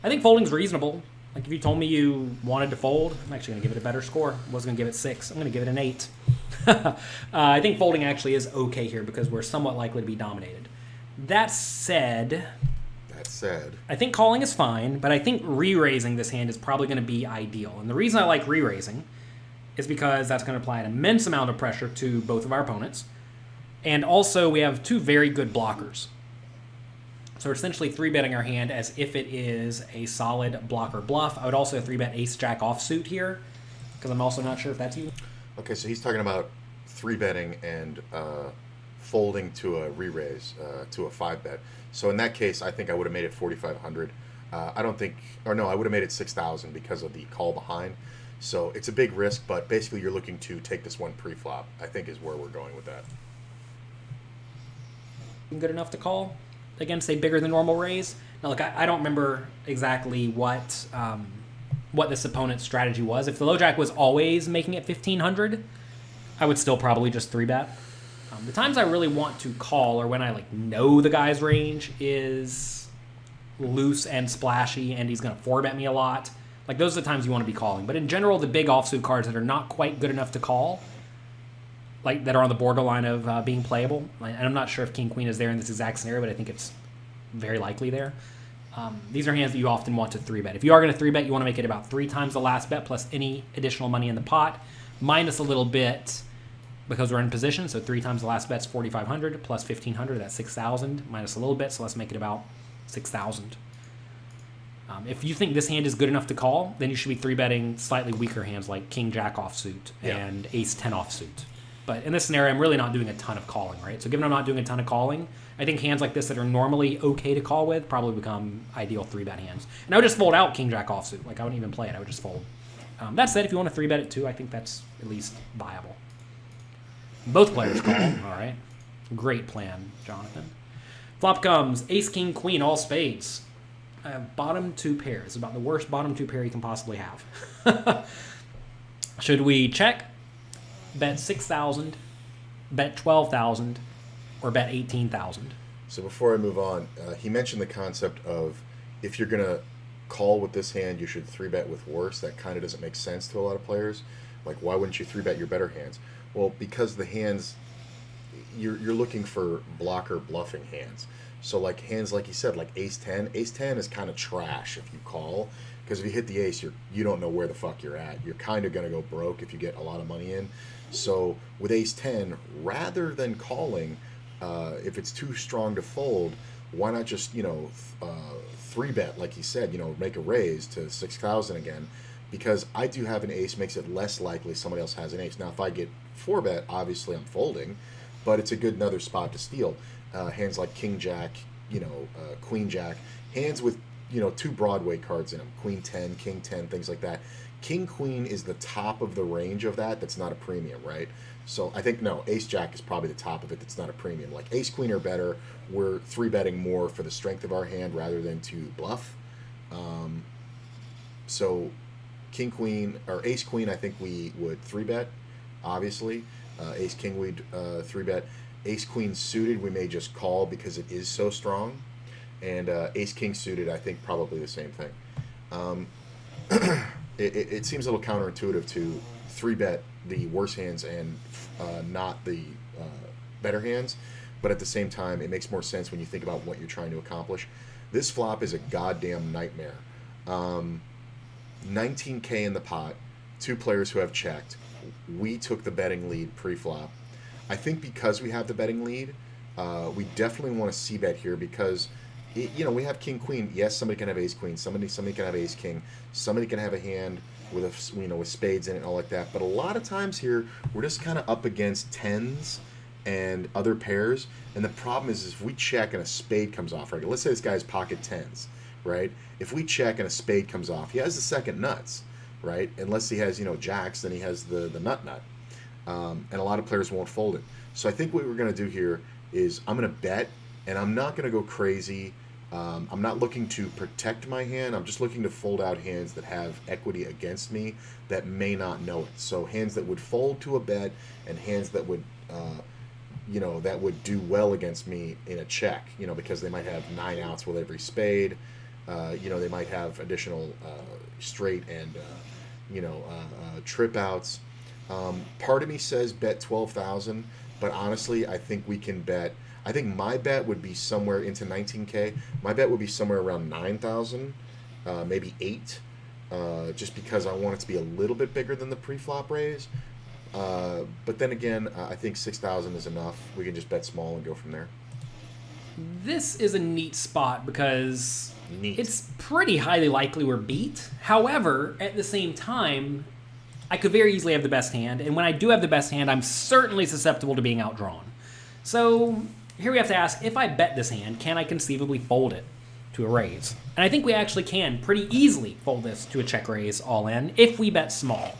I think folding's reasonable. Like if you told me you wanted to fold, I'm actually going to give it a better score. I was going to give it 6. I'm going to give it an 8. I think folding actually is okay here because we're somewhat likely to be dominated. That said, I think calling is fine, but I think re-raising this hand is probably going to be ideal. And the reason I like re-raising is because that's going to apply an immense amount of pressure to both of our opponents. And also we have 2 very good blockers. So we're essentially 3-betting our hand as if it is a solid blocker bluff. I would also 3-bet ace-jack offsuit here, because I'm also not sure if that's you. Okay, so he's talking about 3-betting and folding to a re-raise, to a 5-bet. So in that case, I think I would have made it 4,500. I don't think, or no, I would have made it 6,000 because of the call behind. So it's a big risk, but basically you're looking to take this one pre-flop, I think is where we're going with that. Good enough to call against a bigger than normal raise. Now, look, I don't remember exactly what this opponent's strategy was. If the low jack was always making it 1,500, I would still probably just 3-bet. The times I really want to call, or when I know the guy's range is loose and splashy, and he's going to 4-bet me a lot. Those are the times you want to be calling. But in general, the big offsuit cards that are not quite good enough to call, that are on the borderline of being playable. And I'm not sure if King Queen is there in this exact scenario, but I think it's very likely there. These are hands that you often want to 3-bet. If you are going to 3-bet, you want to make it about 3 times the last bet plus any additional money in the pot, minus a little bit because we're in position. So 3 times the last bet's 4,500 plus 1,500, that's 6,000, minus a little bit. So let's make it about 6,000. If you think this hand is good enough to call, then you should be 3-betting slightly weaker hands like King Jack offsuit and Ace 10 offsuit. But in this scenario, I'm really not doing a ton of calling, right? So given I'm not doing a ton of calling, I think hands like this that are normally okay to call with probably become ideal 3-bet hands. And I would just fold out King Jack offsuit. I wouldn't even play it. I would just fold. That said, if you want to 3-bet it too, I think that's at least viable. Both players call. All right. Great plan, Jonathan. Flop comes Ace, King, Queen, all spades. I have bottom 2 pairs. About the worst bottom 2 pair you can possibly have. Should we check? Bet 6,000, bet 12,000, or bet 18,000. So before I move on, he mentioned the concept of if you're going to call with this hand, you should 3-bet with worse. That kind of doesn't make sense to a lot of players. Why wouldn't you 3-bet your better hands? Well, because the hands, you're looking for blocker bluffing hands. So hands like he said, like Ace 10. Ace 10 is kind of trash if you call, because if you hit the ace, you don't know where the fuck you're at. You're kind of going to go broke if you get a lot of money in. So with Ace 10, rather than calling, if it's too strong to fold, why not just 3-bet like he said, make a raise to 6,000 again, because I do have an ace, makes it less likely somebody else has an ace. Now if I get 4-bet, obviously I'm folding, but it's a good another spot to steal. hands like King Jack, Queen Jack, hands with 2 Broadway cards in them, Queen 10, King 10, things like that. King Queen is the top of the range of that. That's not a premium, right? So I think no, Ace Jack is probably the top of it. That's not a premium. Like Ace Queen or better, we're 3-betting more for the strength of our hand rather than to bluff. So King Queen or Ace Queen, I think we would 3-bet. Obviously, Ace King we'd 3-bet. Ace Queen suited, we may just call because it is so strong. And Ace King suited, I think probably the same thing. It seems a little counterintuitive to 3-bet the worse hands and not the better hands, but at the same time, it makes more sense when you think about what you're trying to accomplish. This flop is a goddamn nightmare. 19K in the pot, 2 players who have checked. We took the betting lead pre-flop. I think because we have the betting lead, we definitely want to c-bet here because we have King Queen. Yes, somebody can have Ace Queen. Somebody can have Ace King. Somebody can have a hand with with spades in it and all like that. But a lot of times here, we're just kind of up against tens and other pairs. And the problem is if we check and a spade comes off, right? Let's say this guy's pocket tens, right? If we check and a spade comes off, he has the second nuts, right? Unless he has jacks, then he has the nut. And a lot of players won't fold it. So I think what we're going to do here is I'm going to bet, and I'm not going to go crazy. I'm not looking to protect my hand. I'm just looking to fold out hands that have equity against me that may not know it. So hands that would fold to a bet and hands that would, that would do well against me in a check, because they might have 9 outs with every spade. They might have additional straight and, trip outs. Part of me says bet 12,000, but honestly, I think we can bet. I think my bet would be somewhere into 19K. My bet would be somewhere around 9,000, maybe 8, just because I want it to be a little bit bigger than the pre-flop raise. But then again, I think 6,000 is enough. We can just bet small and go from there. This is a neat spot because it's pretty highly likely we're beat. However, at the same time, I could very easily have the best hand, and when I do have the best hand, I'm certainly susceptible to being outdrawn. So here we have to ask, if I bet this hand, can I conceivably fold it to a raise? And I think we actually can pretty easily fold this to a check raise all in if we bet small.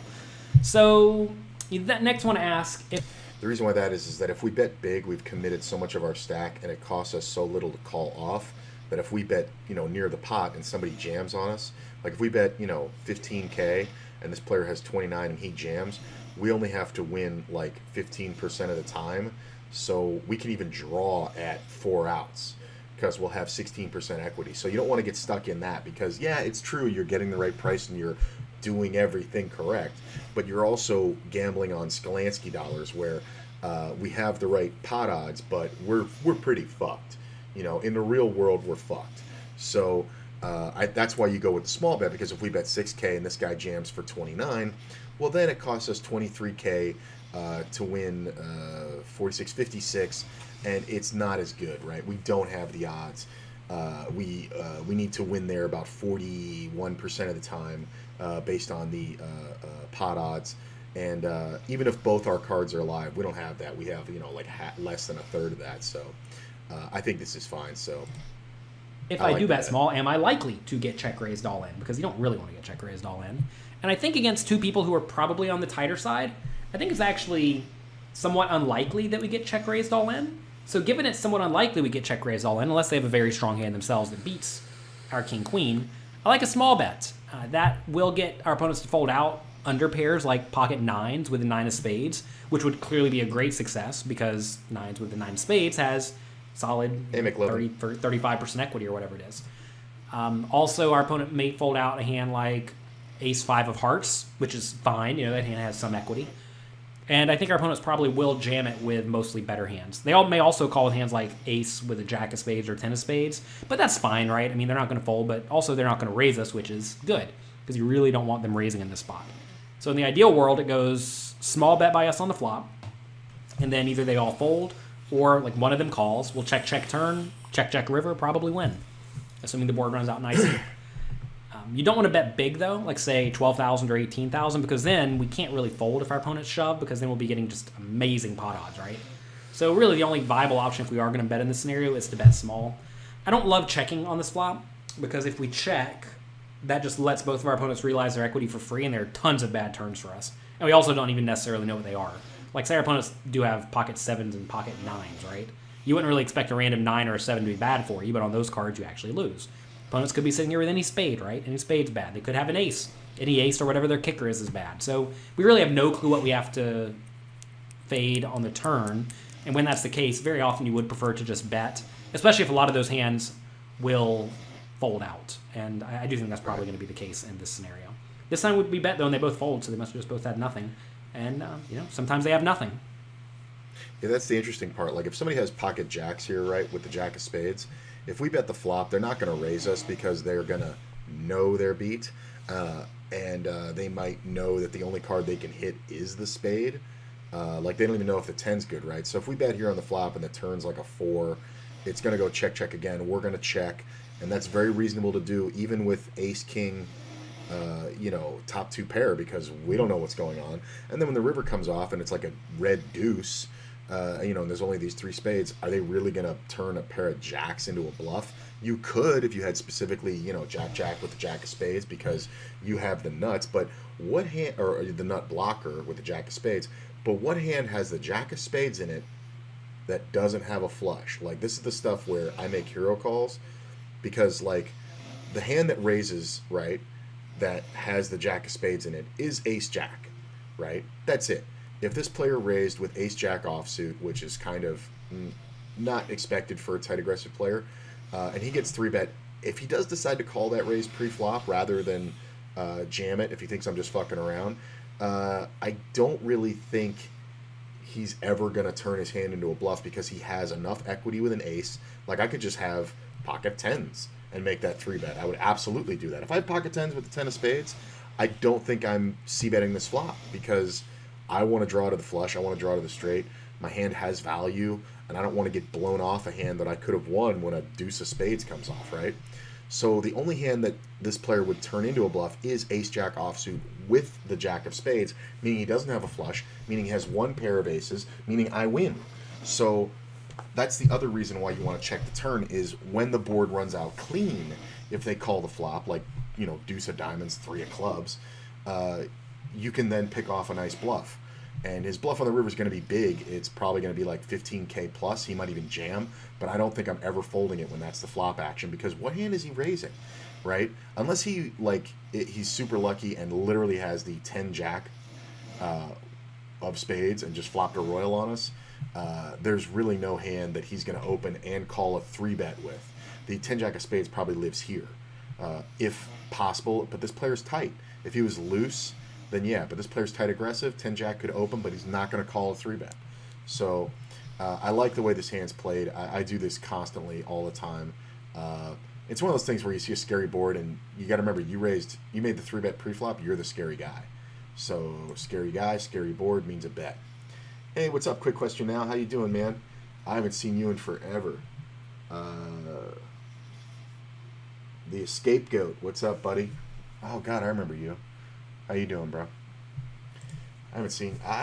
So that next one to ask, if the reason why that is that if we bet big, we've committed so much of our stack and it costs us so little to call off that if we bet, near the pot and somebody jams on us, like if we bet, 15K and this player has 29 and he jams, we only have to win like 15% of the time. So we can even draw at 4 outs because we'll have 16% equity. So you don't want to get stuck in that because, yeah, it's true, you're getting the right price and you're doing everything correct, but you're also gambling on Skolansky dollars where we have the right pot odds, but we're pretty fucked. In the real world, we're fucked. So that's why you go with the small bet, because if we bet 6K and this guy jams for 29, well, then it costs us 23K to win 46, 56, and it's not as good, right? We don't have the odds. We need to win there about 41% of the time based on the pot odds. And even if both our cards are live, we don't have that. We have, less than a third of that. So I think this is fine. So if I do bet small, am I likely to get check raised all in? Because you don't really want to get check raised all in. And I think against 2 people who are probably on the tighter side, I think it's actually somewhat unlikely that we get check raised all in. So given it's somewhat unlikely we get check raised all in, unless they have a very strong hand themselves that beats our king queen, I like a small bet. That will get our opponents to fold out under pairs like pocket 9s with the 9 of spades, which would clearly be a great success because 9s with the 9 of spades has solid 35% equity or whatever it is. Also, our opponent may fold out a hand like ace 5 of hearts, which is fine. That hand has some equity. And I think our opponents probably will jam it with mostly better hands. They may also call with hands like ace with a jack of spades or 10 of spades, but that's fine, right? I mean, they're not going to fold, but also they're not going to raise us, which is good because you really don't want them raising in this spot. So in the ideal world, it goes small bet by us on the flop, and then either they all fold or like one of them calls. We'll check turn, check river, probably win, assuming the board runs out nicely. You don't want to bet big, though, like, say, 12,000 or 18,000, because then we can't really fold if our opponents shove, because then we'll be getting just amazing pot odds, right? So really the only viable option if we are going to bet in this scenario is to bet small. I don't love checking on this flop because if we check, that just lets both of our opponents realize their equity for free, and there are tons of bad turns for us. And we also don't even necessarily know what they are. Like, say our opponents do have pocket 7s and pocket 9s, right? You wouldn't really expect a random 9 or a 7 to be bad for you, but on those cards you actually lose. Opponents could be sitting here with any spade, right? Any spade's bad. They could have an ace. Any ace or whatever their kicker is bad. So we really have no clue what we have to fade on the turn. And when that's the case, very often you would prefer to just bet, especially if a lot of those hands will fold out. And I do think that's probably going to be the case in this scenario. This time would be bet, though, and they both fold, so they must have just both had nothing. And, sometimes they have nothing. Yeah, that's the interesting part. Like, if somebody has pocket jacks here, right, with the jack of spades, if we bet the flop, they're not going to raise us because they're going to know their beat. And they might know that the only card they can hit is the spade. Like, they don't even know if the 10's good, right? So if we bet here on the flop and the turn's like a 4, it's going to go check, check again. We're going to check. And that's very reasonable to do, even with ace, king, top 2 pair, because we don't know what's going on. And then when the river comes off and it's like a red deuce, and there's only these 3 spades, are they really going to turn a pair of jacks into a bluff? You could if you had specifically, jack with the jack of spades because you have the nuts, but what hand, or the nut blocker with the jack of spades, but what hand has the jack of spades in it that doesn't have a flush? Like, this is the stuff where I make hero calls, because, like, the hand that raises, right, that has the jack of spades in it is ace-jack, right? That's it. If this player raised with ace-jack offsuit, which is kind of not expected for a tight aggressive player, and he gets 3-bet, if he does decide to call that raise pre-flop rather than jam it, if he thinks I'm just fucking around, I don't really think he's ever going to turn his hand into a bluff because he has enough equity with an ace. Like, I could just have pocket 10s and make that 3-bet. I would absolutely do that. If I had pocket 10s with the 10 of spades, I don't think I'm c-betting this flop because I want to draw to the flush. I want to draw to the straight. My hand has value, and I don't want to get blown off a hand that I could have won when a deuce of spades comes off, right? So the only hand that this player would turn into a bluff is ace-jack offsuit with the jack of spades, meaning he doesn't have a flush, meaning he has 1 pair of aces, meaning I win. So that's the other reason why you want to check the turn, is when the board runs out clean, if they call the flop, like, deuce of diamonds, 3 of clubs, you can then pick off a nice bluff. And his bluff on the river is going to be big. It's probably going to be like 15K plus. He might even jam, but I don't think I'm ever folding it when that's the flop action, because what hand is he raising, right? Unless he, he's super lucky and literally has the 10 jack of spades and just flopped a royal on us, there's really no hand that he's going to open and call a 3-bet with. The 10 jack of spades probably lives here, if possible, but this player's tight. If he was loose, then yeah, but this player's tight aggressive. 10 jack could open, but he's not going to call a 3-bet. So I like the way this hand's played. I do this constantly, all the time. It's one of those things where you see a scary board, and you got to remember, you made the 3-bet pre-flop. You're the scary guy. So scary guy, scary board means a bet. Hey, what's up? Quick question now. How you doing, man? I haven't seen you in forever. The Scapegoat. What's up, buddy? Oh God, I remember you. How you doing, bro? I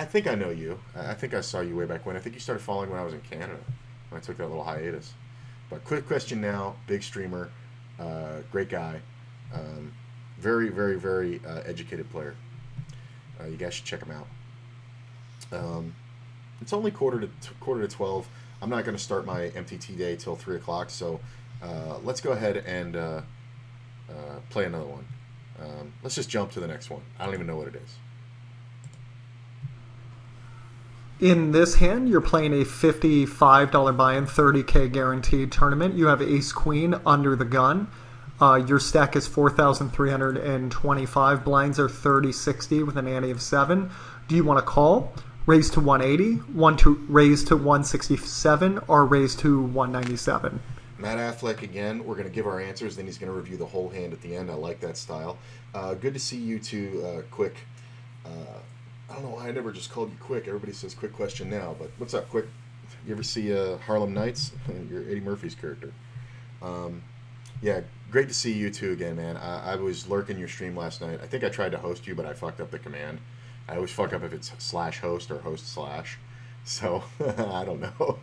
think I know you. I think I saw you way back when. I think you started following when I was in Canada, when I took that little hiatus. But quick question now, big streamer, great guy, very, very, very educated player. You guys should check him out. It's only quarter to 12. I'm not going to start my MTT day till 3 o'clock, so let's go ahead and play another one. Let's just jump to the next one. I don't even know what it is. In this hand, you're playing a $55 buy-in, 30K guaranteed tournament. You have ace-queen under the gun. Your stack is 4,325. Blinds are 30-60 with an ante of 7. Do you want to call, raise to 180, raise to 167, or raise to 197? Matt Affleck again. We're going to give our answers, then he's going to review the whole hand at the end. I like that style. Good to see you two, Quick. I don't know why I never just called you Quick. Everybody says Quick question now, but what's up, Quick? You ever see Harlem Nights? You're Eddie Murphy's character. Yeah, great to see you two again, man. I was lurking your stream last night. I think I tried to host you, but I fucked up the command. I always fuck up if it's /host or host/. So I don't know.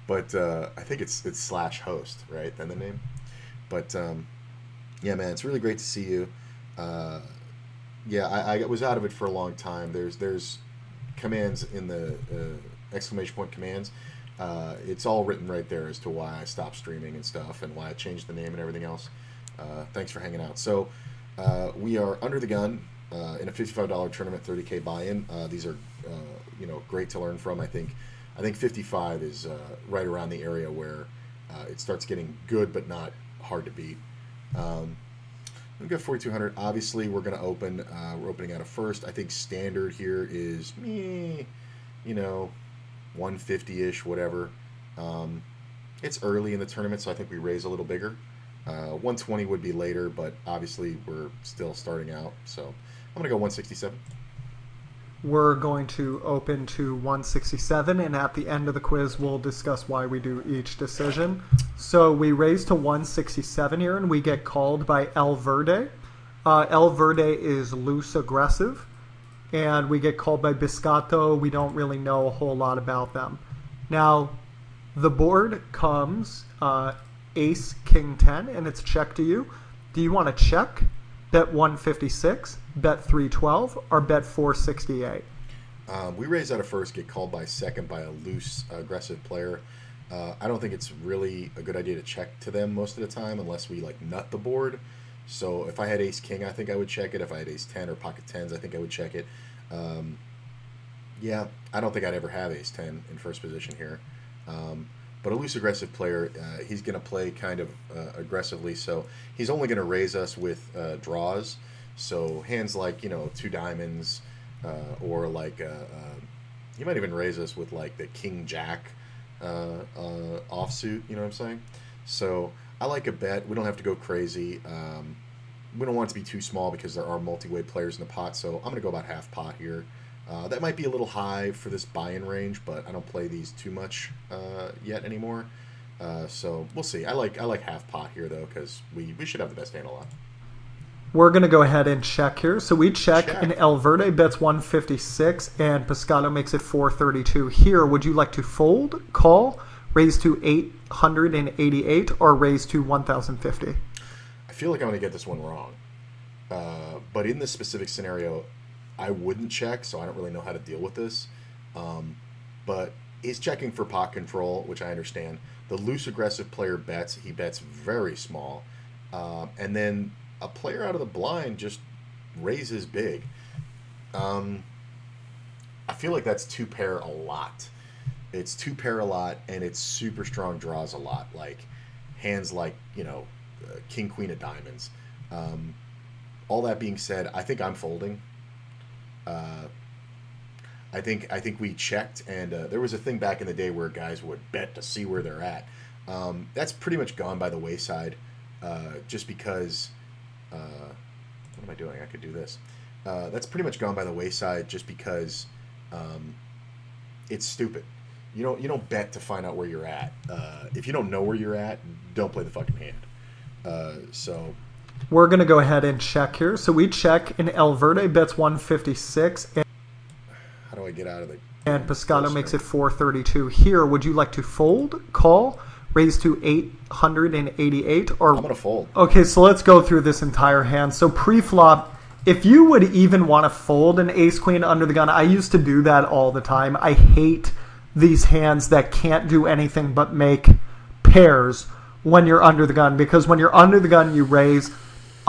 But I think it's slash host, right? Then the name. But yeah, man, it's really great to see you. Yeah, I was out of it for a long time. There's commands in the exclamation point commands. It's all written right there as to why I stopped streaming and stuff, and why I changed the name and everything else. Thanks for hanging out. So we are under the gun in a $55 tournament, 30K buy-in. These are great to learn from. I think 55 is right around the area where it starts getting good, but not hard to beat. We've got 4,200. Obviously, we're going to open. We're opening out a first. I think standard here is 150-ish, whatever. It's early in the tournament, so I think we raise a little bigger. 120 would be later, but obviously we're still starting out. So I'm going to go 167. We're going to open to 167, and at the end of the quiz, we'll discuss why we do each decision. So we raise to 167 here, and we get called by El Verde. El Verde is loose aggressive, and we get called by Biscotto. We don't really know a whole lot about them. Now, the board comes Ace, King 10, and it's check to you. Do you want to check, bet 156, bet 312, or bet 468? We raise out of first, get called by second by a loose, aggressive player. I don't think it's really a good idea to check to them most of the time unless we nut the board. So if I had ace king, I think I would check it. If I had ace 10 or pocket 10s, I think I would check it. Yeah, I don't think I'd ever have ace 10 in first position here. But a loose aggressive player, he's going to play kind of aggressively, so he's only going to raise us with draws. So hands like, two diamonds, or he might even raise us with the king jack offsuit, you know what I'm saying? So I like a bet. We don't have to go crazy. We don't want it to be too small because there are multi-way players in the pot, so I'm going to go about half pot here. That might be a little high for this buy-in range, but I don't play these too much yet anymore. So we'll see. I like half pot here, though, because we should have the best hand a lot. We're going to go ahead and check here. So we check, and El Verde bets 156, and Pescado makes it 432. Here, would you like to fold, call, raise to 888, or raise to 1,050? I feel like I'm going to get this one wrong. But in this specific scenario, I wouldn't check, so I don't really know how to deal with this. But he's checking for pot control, which I understand. The loose aggressive player bets. He bets very small. And then a player out of the blind just raises big. I feel like that's two pair a lot. It's two pair a lot, and it's super strong draws a lot. Like hands like, king, queen of diamonds. All that being said, I think I'm folding. I think we checked, and there was a thing back in the day where guys would bet to see where they're at. That's pretty much gone by the wayside, just because. What am I doing? I could do this. That's pretty much gone by the wayside, just because it's stupid. You don't bet to find out where you're at. If you don't know where you're at, don't play the fucking hand. So. We're going to go ahead and check here. So we check, and El Verde bets 156. How do I get out of it? And Pescado makes it 432. Here, would you like to fold, call, raise to 888, or... I'm going to fold. Okay, so let's go through this entire hand. So pre-flop, if you would even want to fold an ace-queen under the gun, I used to do that all the time. I hate these hands that can't do anything but make pairs when you're under the gun, because when you're under the gun, you raise.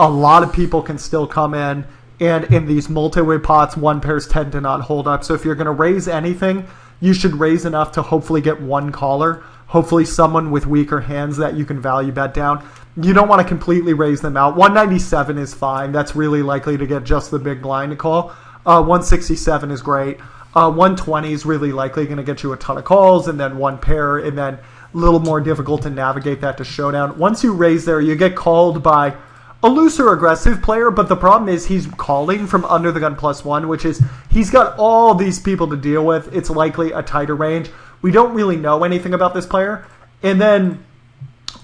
A lot of people can still come in, and in these multi-way pots, one pairs tend to not hold up. So if you're going to raise anything, you should raise enough to hopefully get one caller, hopefully someone with weaker hands that you can value bet down. You don't want to completely raise them out. 197 is fine. That's really likely to get just the big blind to call. 167 is great. 120 is really likely going to get you a ton of calls, and then one pair, and then a little more difficult to navigate that to showdown. Once you raise there, you get called by a looser aggressive player, but the problem is he's calling from under the gun +1, which is he's got all these people to deal with. It's likely a tighter range. We don't really know anything about this player. And then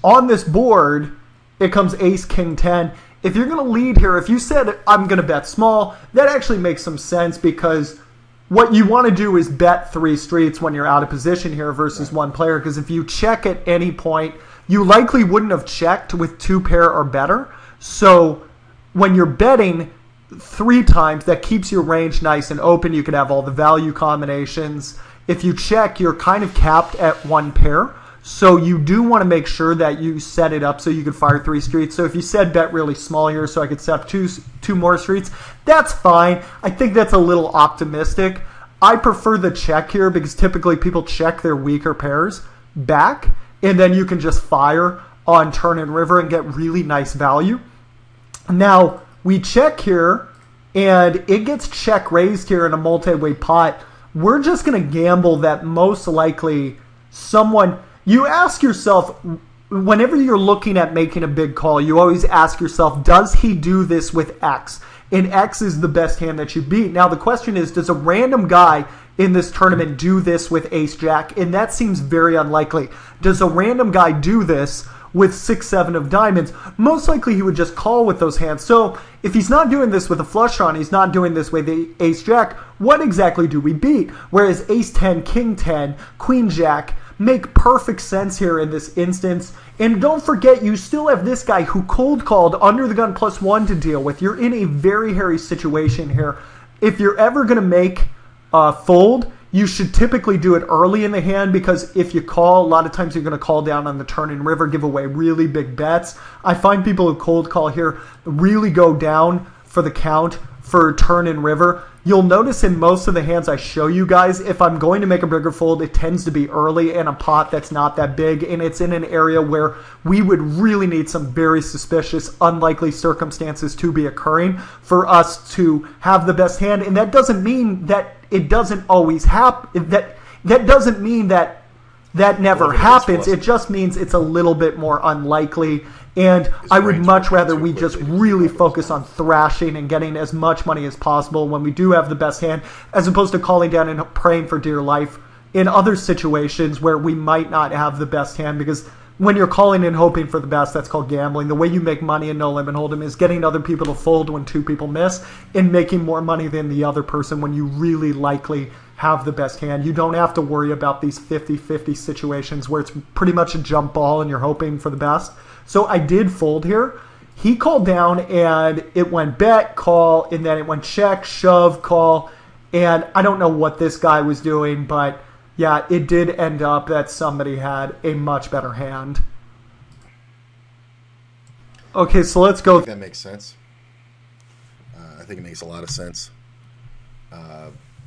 on this board, it comes ace, king 10. If you're going to lead here, if you said, I'm going to bet small, that actually makes some sense, because what you want to do is bet 3 streets when you're out of position here versus one player, because if you check at any point, you likely wouldn't have checked with 2 pair or better. So when you're betting 3 times, that keeps your range nice and open. You could have all the value combinations. If you check, you're kind of capped at 1 pair. So you do want to make sure that you set it up so you could fire 3 streets. So if you said bet really small here so I could set up two more streets, that's fine. I think that's a little optimistic. I prefer the check here because typically people check their weaker pairs back, and then you can just fire on turn and river and get really nice value. Now, we check here, and it gets check raised here in a multi-way pot. We're just going to gamble that most likely someone... You ask yourself, whenever you're looking at making a big call, you always ask yourself, does he do this with X? And X is the best hand that you beat. Now, the question is, does a random guy in this tournament do this with Ace-Jack? And that seems very unlikely. Does a random guy do this with 6-7 of diamonds? Most likely he would just call with those hands. So if he's not doing this with a flush draw, he's not doing this with the Ace-Jack, what exactly do we beat? Whereas Ace-10, King-10, Queen-Jack make perfect sense here in this instance. And don't forget, you still have this guy who cold called under the gun +1 to deal with. You're in a very hairy situation here. If you're ever going to make a fold, you should typically do it early in the hand, because if you call, a lot of times you're going to call down on the turn and river, give away really big bets. I find people who cold call here really go down for the count for turn and river. You'll notice in most of the hands I show you guys, if I'm going to make a bigger fold, it tends to be early in a pot that's not that big, and it's in an area where we would really need some very suspicious, unlikely circumstances to be occurring for us to have the best hand. And that doesn't mean that it doesn't always happen. That doesn't mean that never happens. It just means it's a little bit more unlikely. And I would much rather we just really focus on thrashing and getting as much money as possible when we do have the best hand, as opposed to calling down and praying for dear life in other situations where we might not have the best hand. Because when you're calling and hoping for the best, that's called gambling. The way you make money in No Limit Hold'em is getting other people to fold when 2 people miss, and making more money than the other person when you really likely have the best hand. You don't have to worry about these 50-50 situations where it's pretty much a jump ball and you're hoping for the best. So I did fold here. He called down and it went bet, call, and then it went check, shove, call. And I don't know what this guy was doing, but yeah, it did end up that somebody had a much better hand. Okay, so let's go. I think that makes sense. I think it makes a lot of sense.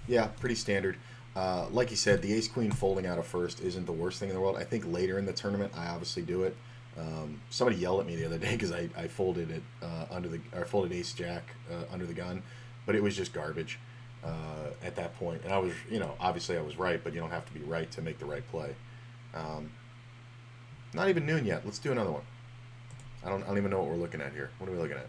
Yeah, pretty standard. Like you said, the ace-queen folding out of first isn't the worst thing in the world. I think later in the tournament, I obviously do it. Somebody yelled at me the other day because I folded it I folded ace-jack under the gun, but it was just garbage at that point. And I was, obviously I was right, but you don't have to be right to make the right play. Not even noon yet. Let's do another one. I don't even know what we're looking at here. What are we looking at?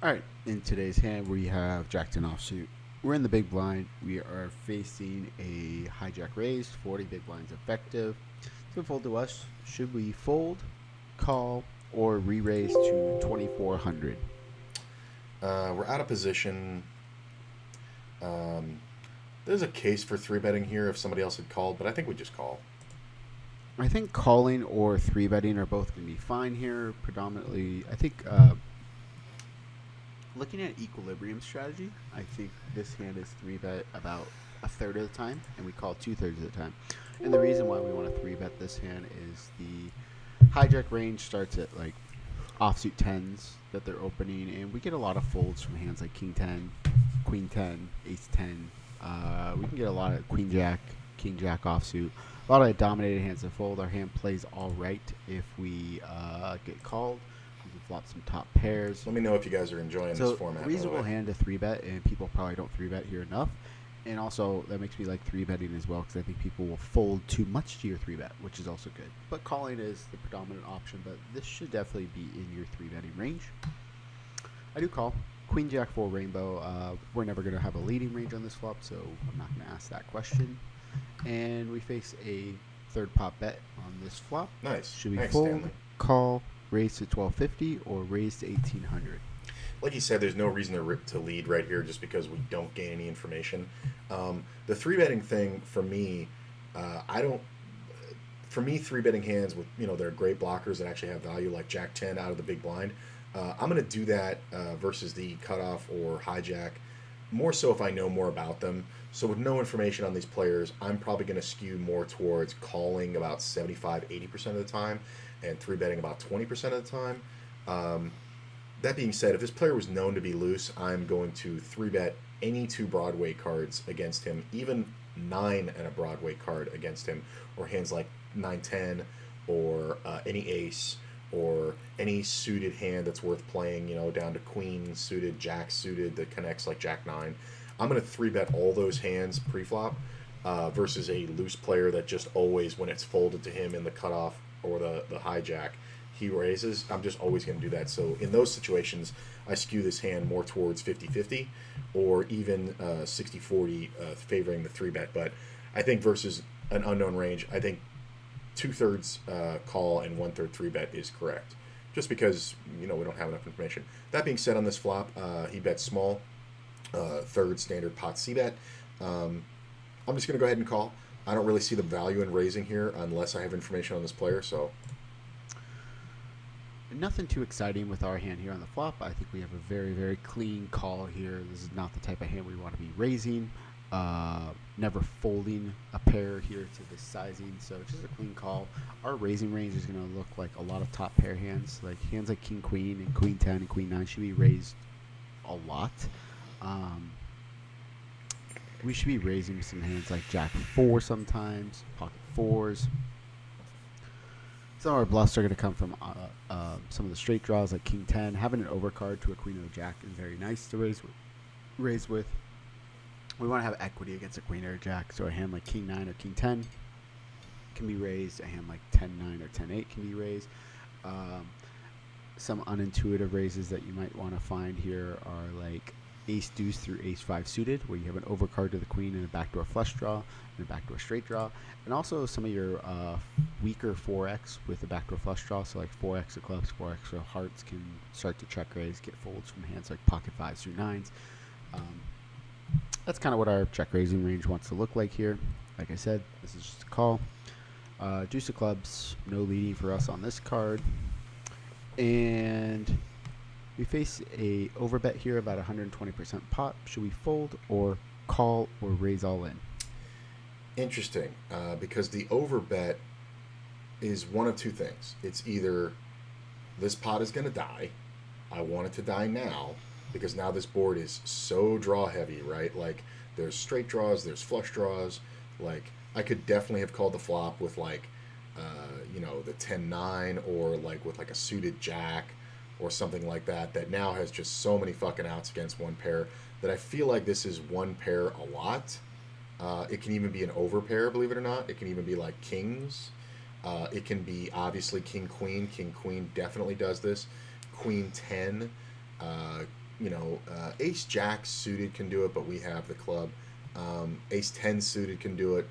All right. In today's hand, we have Jack-10 offsuit. We're in the big blind. We are facing a hijack raise, 40 big blinds effective. To fold to us, should we fold, call, or re-raise to 2,400? We're out of position. There's a case for 3-betting here if somebody else had called, but I think we just call. I think calling or 3-betting are both going to be fine here. Predominantly, I think looking at equilibrium strategy, I think this hand is 3-bet about a third of the time, and we call 2/3 of the time. And the reason why we want to 3-bet this hand is the hijack range starts at like offsuit 10s that they're opening, and we get a lot of folds from hands like King 10, Queen 10, Ace 10. We can get a lot of Queen Jack, King Jack offsuit. A lot of dominated hands that fold. Our hand plays all right if we get called. We can flop some top pairs. Let me know if you guys are enjoying this format. Reasonable hand to 3-bet, and people probably don't 3-bet here enough. And also, that makes me like 3-betting as well, because I think people will fold too much to your 3-bet, which is also good. But calling is the predominant option, but this should definitely be in your 3-betting range. I do call. Queen Jack full rainbow. We're never going to have a leading range on this flop, so I'm not going to ask that question. And we face a third pot bet on this flop. Nice. Should we Thanks, fold, Stanley. call, raise to 1,250, or raise to 1,800? like you said, there's no reason to lead right here just because we don't gain any information. The three betting thing for me, I don't. For me, three betting hands with they're great blockers that actually have value, like Jack 10 out of the big blind. I'm going to do that versus the cutoff or hijack, more so if I know more about them. So with no information on these players, I'm probably going to skew more towards calling about 75-80% of the time and three betting about 20% of the time. That being said, if this player was known to be loose, I'm going to three bet any two Broadway cards against him, even 9 and a Broadway card against him, or hands like 9-10 or any ace or any suited hand that's worth playing, down to queen suited, jack suited that connects like jack 9. I'm going to three bet all those hands pre-flop versus a loose player that just always, when it's folded to him in the cutoff or the hijack, he raises. I'm just always going to do that. So in those situations, I skew this hand more towards 50-50 or even 60-40 favoring the three bet. But I think versus an unknown range, I think 2/3 call and 1/3 three bet is correct, just because we don't have enough information. That being said, on this flop, he bets small, third standard pot c bet. I'm just going to go ahead and call. I don't really see the value in raising here unless I have information on this player. So nothing too exciting with our hand here on the flop. I think we have a very, very clean call here. This is not the type of hand we want to be raising. Never folding a pair here to this sizing, so just a clean call. Our raising range is going to look like a lot of top pair hands, like hands like king queen and queen 10 and queen 9 should be raised a lot. We should be raising some hands like jack 4 sometimes, pocket 4s. Some of our bluffs are going to come from some of the straight draws like king 10. Having an overcard to a queen or jack is very nice to raise with. We want to have equity against a queen or a jack, so a hand like king 9 or king 10 can be raised. A hand like 10-9 or 10-8 can be raised. Some unintuitive raises that you might want to find here are like ace deuce through ace 5 suited, where you have an overcard to the queen and a backdoor flush draw and a backdoor straight draw, and also some of your weaker 4x with a backdoor flush draw, so like 4x of clubs, 4x of hearts can start to check raise, get folds from hands like pocket 5s through 9s. That's kind of what our check raising range wants to look like here. Like I said, this is just a call. Deuce of clubs, no leading for us on this card. And we face a overbet here about 120% pot. Should we fold or call or raise all in? interesting, because the overbet is one of two things. It's either this pot is going to die, I want it to die now, because now this board is so draw heavy, right? Like, there's straight draws, there's flush draws. Like, I could definitely have called the flop with, like, the 10-9, or like with like a suited jack or something like that, that now has just so many fucking outs against one pair that I feel like this is one pair a lot. It can even be an over pair, believe it or not. It can even be like kings. It can be obviously king queen. King queen definitely does this. Queen 10. Ace jack suited can do it, but we have the club. Ace 10 suited can do it.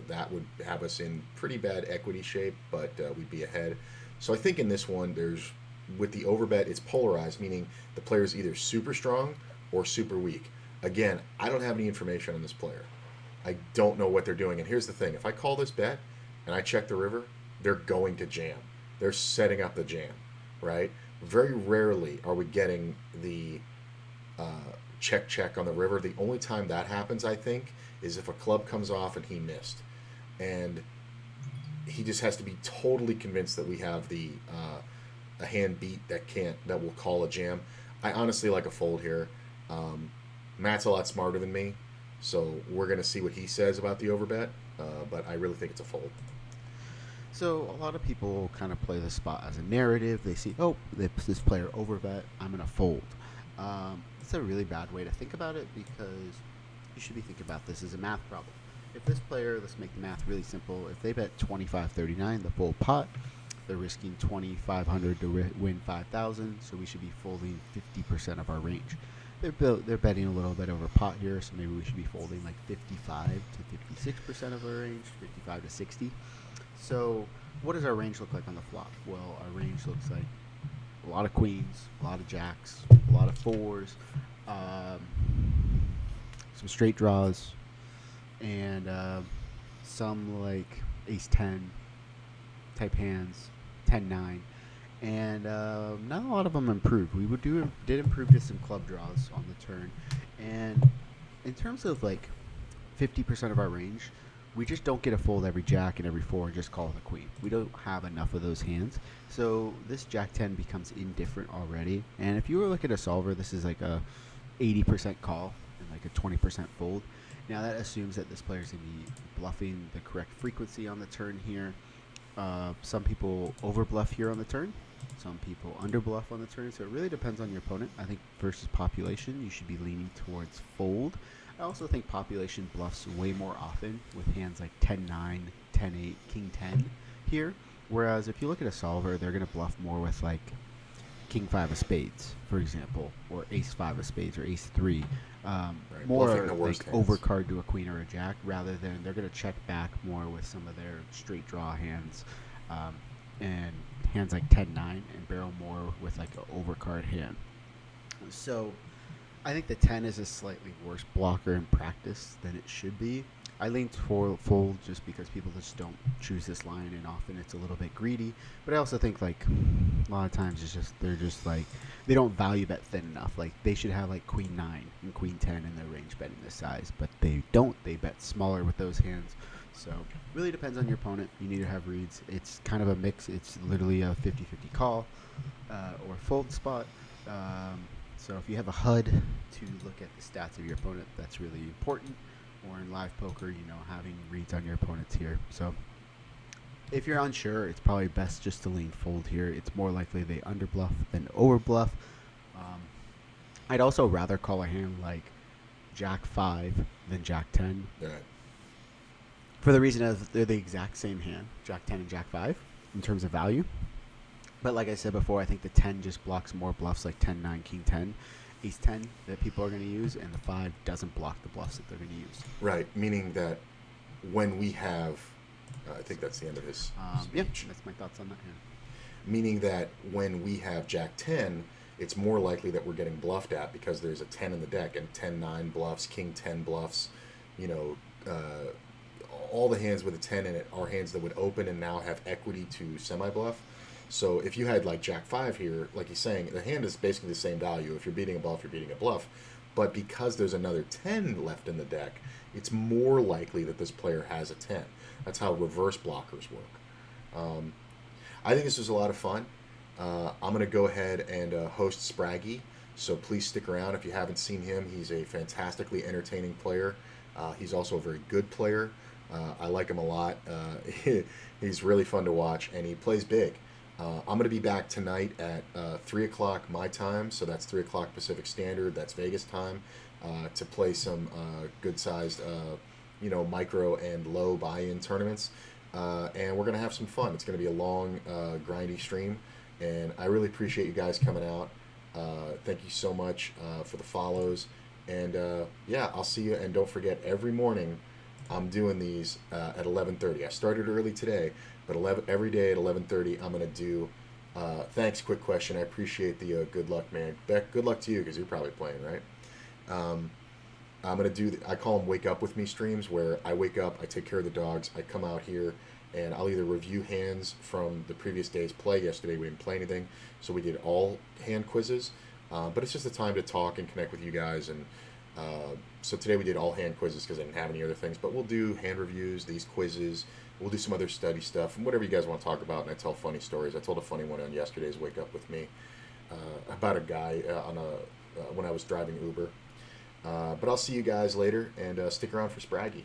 That would have us in pretty bad equity shape, but we'd be ahead. So I think in this one, with the overbet, it's polarized, meaning the player is either super strong or super weak. Again, I don't have any information on this player. I don't know what they're doing. And here's the thing. If I call this bet and I check the river, they're going to jam. They're setting up the jam, right? Very rarely are we getting the check on the river. The only time that happens, I think, is if a club comes off and he missed. And he just has to be totally convinced that we have a hand beat that will call a jam. I honestly like a fold here. Matt's a lot smarter than me, so we're going to see what he says about the overbet, but I really think it's a fold. So a lot of people kind of play the spot as a narrative. They see, this player overbet, I'm going to fold. It's a really bad way to think about it, because you should be thinking about this as a math problem. If this player, let's make the math really simple, if they bet 25-39, the full pot, they're risking 2,500 to win 5,000, so we should be folding 50% of our range. They're betting a little bit over pot here, so maybe we should be folding like 55 to 56% of our range, 55 to 60. So what does our range look like on the flop? Well, our range looks like a lot of queens, a lot of jacks, a lot of fours, some straight draws, and some like ace 10 type hands, 10-9. And not a lot of them improved. We did improve just some club draws on the turn. And in terms of like 50% of our range, we just don't get a fold every jack and every four and just call it a queen. We don't have enough of those hands. So this jack 10 becomes indifferent already. And if you were looking at a solver, this is like a 80% call and like a 20% fold. Now that assumes that this player's going to be bluffing the correct frequency on the turn here. Some people over bluff here on the turn. Some people under bluff on the turn. So it really depends on your opponent. I think versus population, you should be leaning towards fold. I also think population bluffs way more often with hands like 10-9, 10-8, king 10 here. Whereas if you look at a solver, they're going to bluff more with like king 5 of spades, for example, or ace 5 of spades or ace 3. More like overcard to a queen or a jack, rather than they're going to check back more with some of their straight draw hands and hands like 10-9 and barrel more with like an overcard hand. So I think the 10 is a slightly worse blocker in practice than it should be. I lean toward fold just because people just don't choose this line, and often it's a little bit greedy. But I also think like a lot of times they're just like they don't value bet thin enough. Like they should have like queen 9 and queen 10 in their range betting this size, but they don't. They bet smaller with those hands. So really depends on your opponent. You need to have reads. It's kind of a mix. It's literally a 50-50 call or fold spot. So if you have a HUD to look at the stats of your opponent, that's really important. Or in live poker, having reads on your opponents here. So if you're unsure, it's probably best just to lean fold here. It's more likely they underbluff than overbluff. I'd also rather call a hand like Jack 5 than Jack 10. Yeah. For the reason of they're the exact same hand, Jack 10 and Jack 5, in terms of value. But like I said before, I think the 10 just blocks more bluffs like 10-9, king 10, ace 10 that people are going to use, and the 5 doesn't block the bluffs that they're going to use. Right, meaning that when we have, I think that's the end of his speech. Yeah, that's my thoughts on that hand. Meaning that when we have Jack 10, it's more likely that we're getting bluffed at because there's a 10 in the deck, and 10-9 bluffs, king 10 bluffs, all the hands with a 10 in it are hands that would open and now have equity to semi-bluff. So if you had like Jack 5 here, like he's saying, the hand is basically the same value. If you're beating a bluff, you're beating a bluff. But because there's another 10 left in the deck, it's more likely that this player has a 10. That's how reverse blockers work. I think this was a lot of fun. I'm going to go ahead and host Spraggy, so please stick around. If you haven't seen him, he's a fantastically entertaining player. He's also a very good player. I like him a lot. He's really fun to watch, and he plays big. I'm going to be back tonight at 3 o'clock my time, so that's 3 o'clock Pacific Standard, that's Vegas time, to play some good-sized micro and low buy-in tournaments. And we're going to have some fun. It's going to be a long, grindy stream, and I really appreciate you guys coming out. Thank you so much for the follows. And, I'll see you. And don't forget, every morning I'm doing these at 11:30. I started early today, but every day at 11:30 I'm going to do thanks, quick question. I appreciate the good luck, man. Beck, good luck to you because you're probably playing, right? I'm going to do, I call them wake up with me streams, where I wake up, I take care of the dogs, I come out here, and I'll either review hands from the previous day's play. Yesterday we didn't play anything, so we did all hand quizzes. But it's just a time to talk and connect with you guys. And so today we did all hand quizzes because I didn't have any other things. But we'll do hand reviews, these quizzes. We'll do some other study stuff and whatever you guys want to talk about. And I tell funny stories. I told a funny one on yesterday's Wake Up With Me about a guy when I was driving Uber. But I'll see you guys later, and stick around for Spraggy.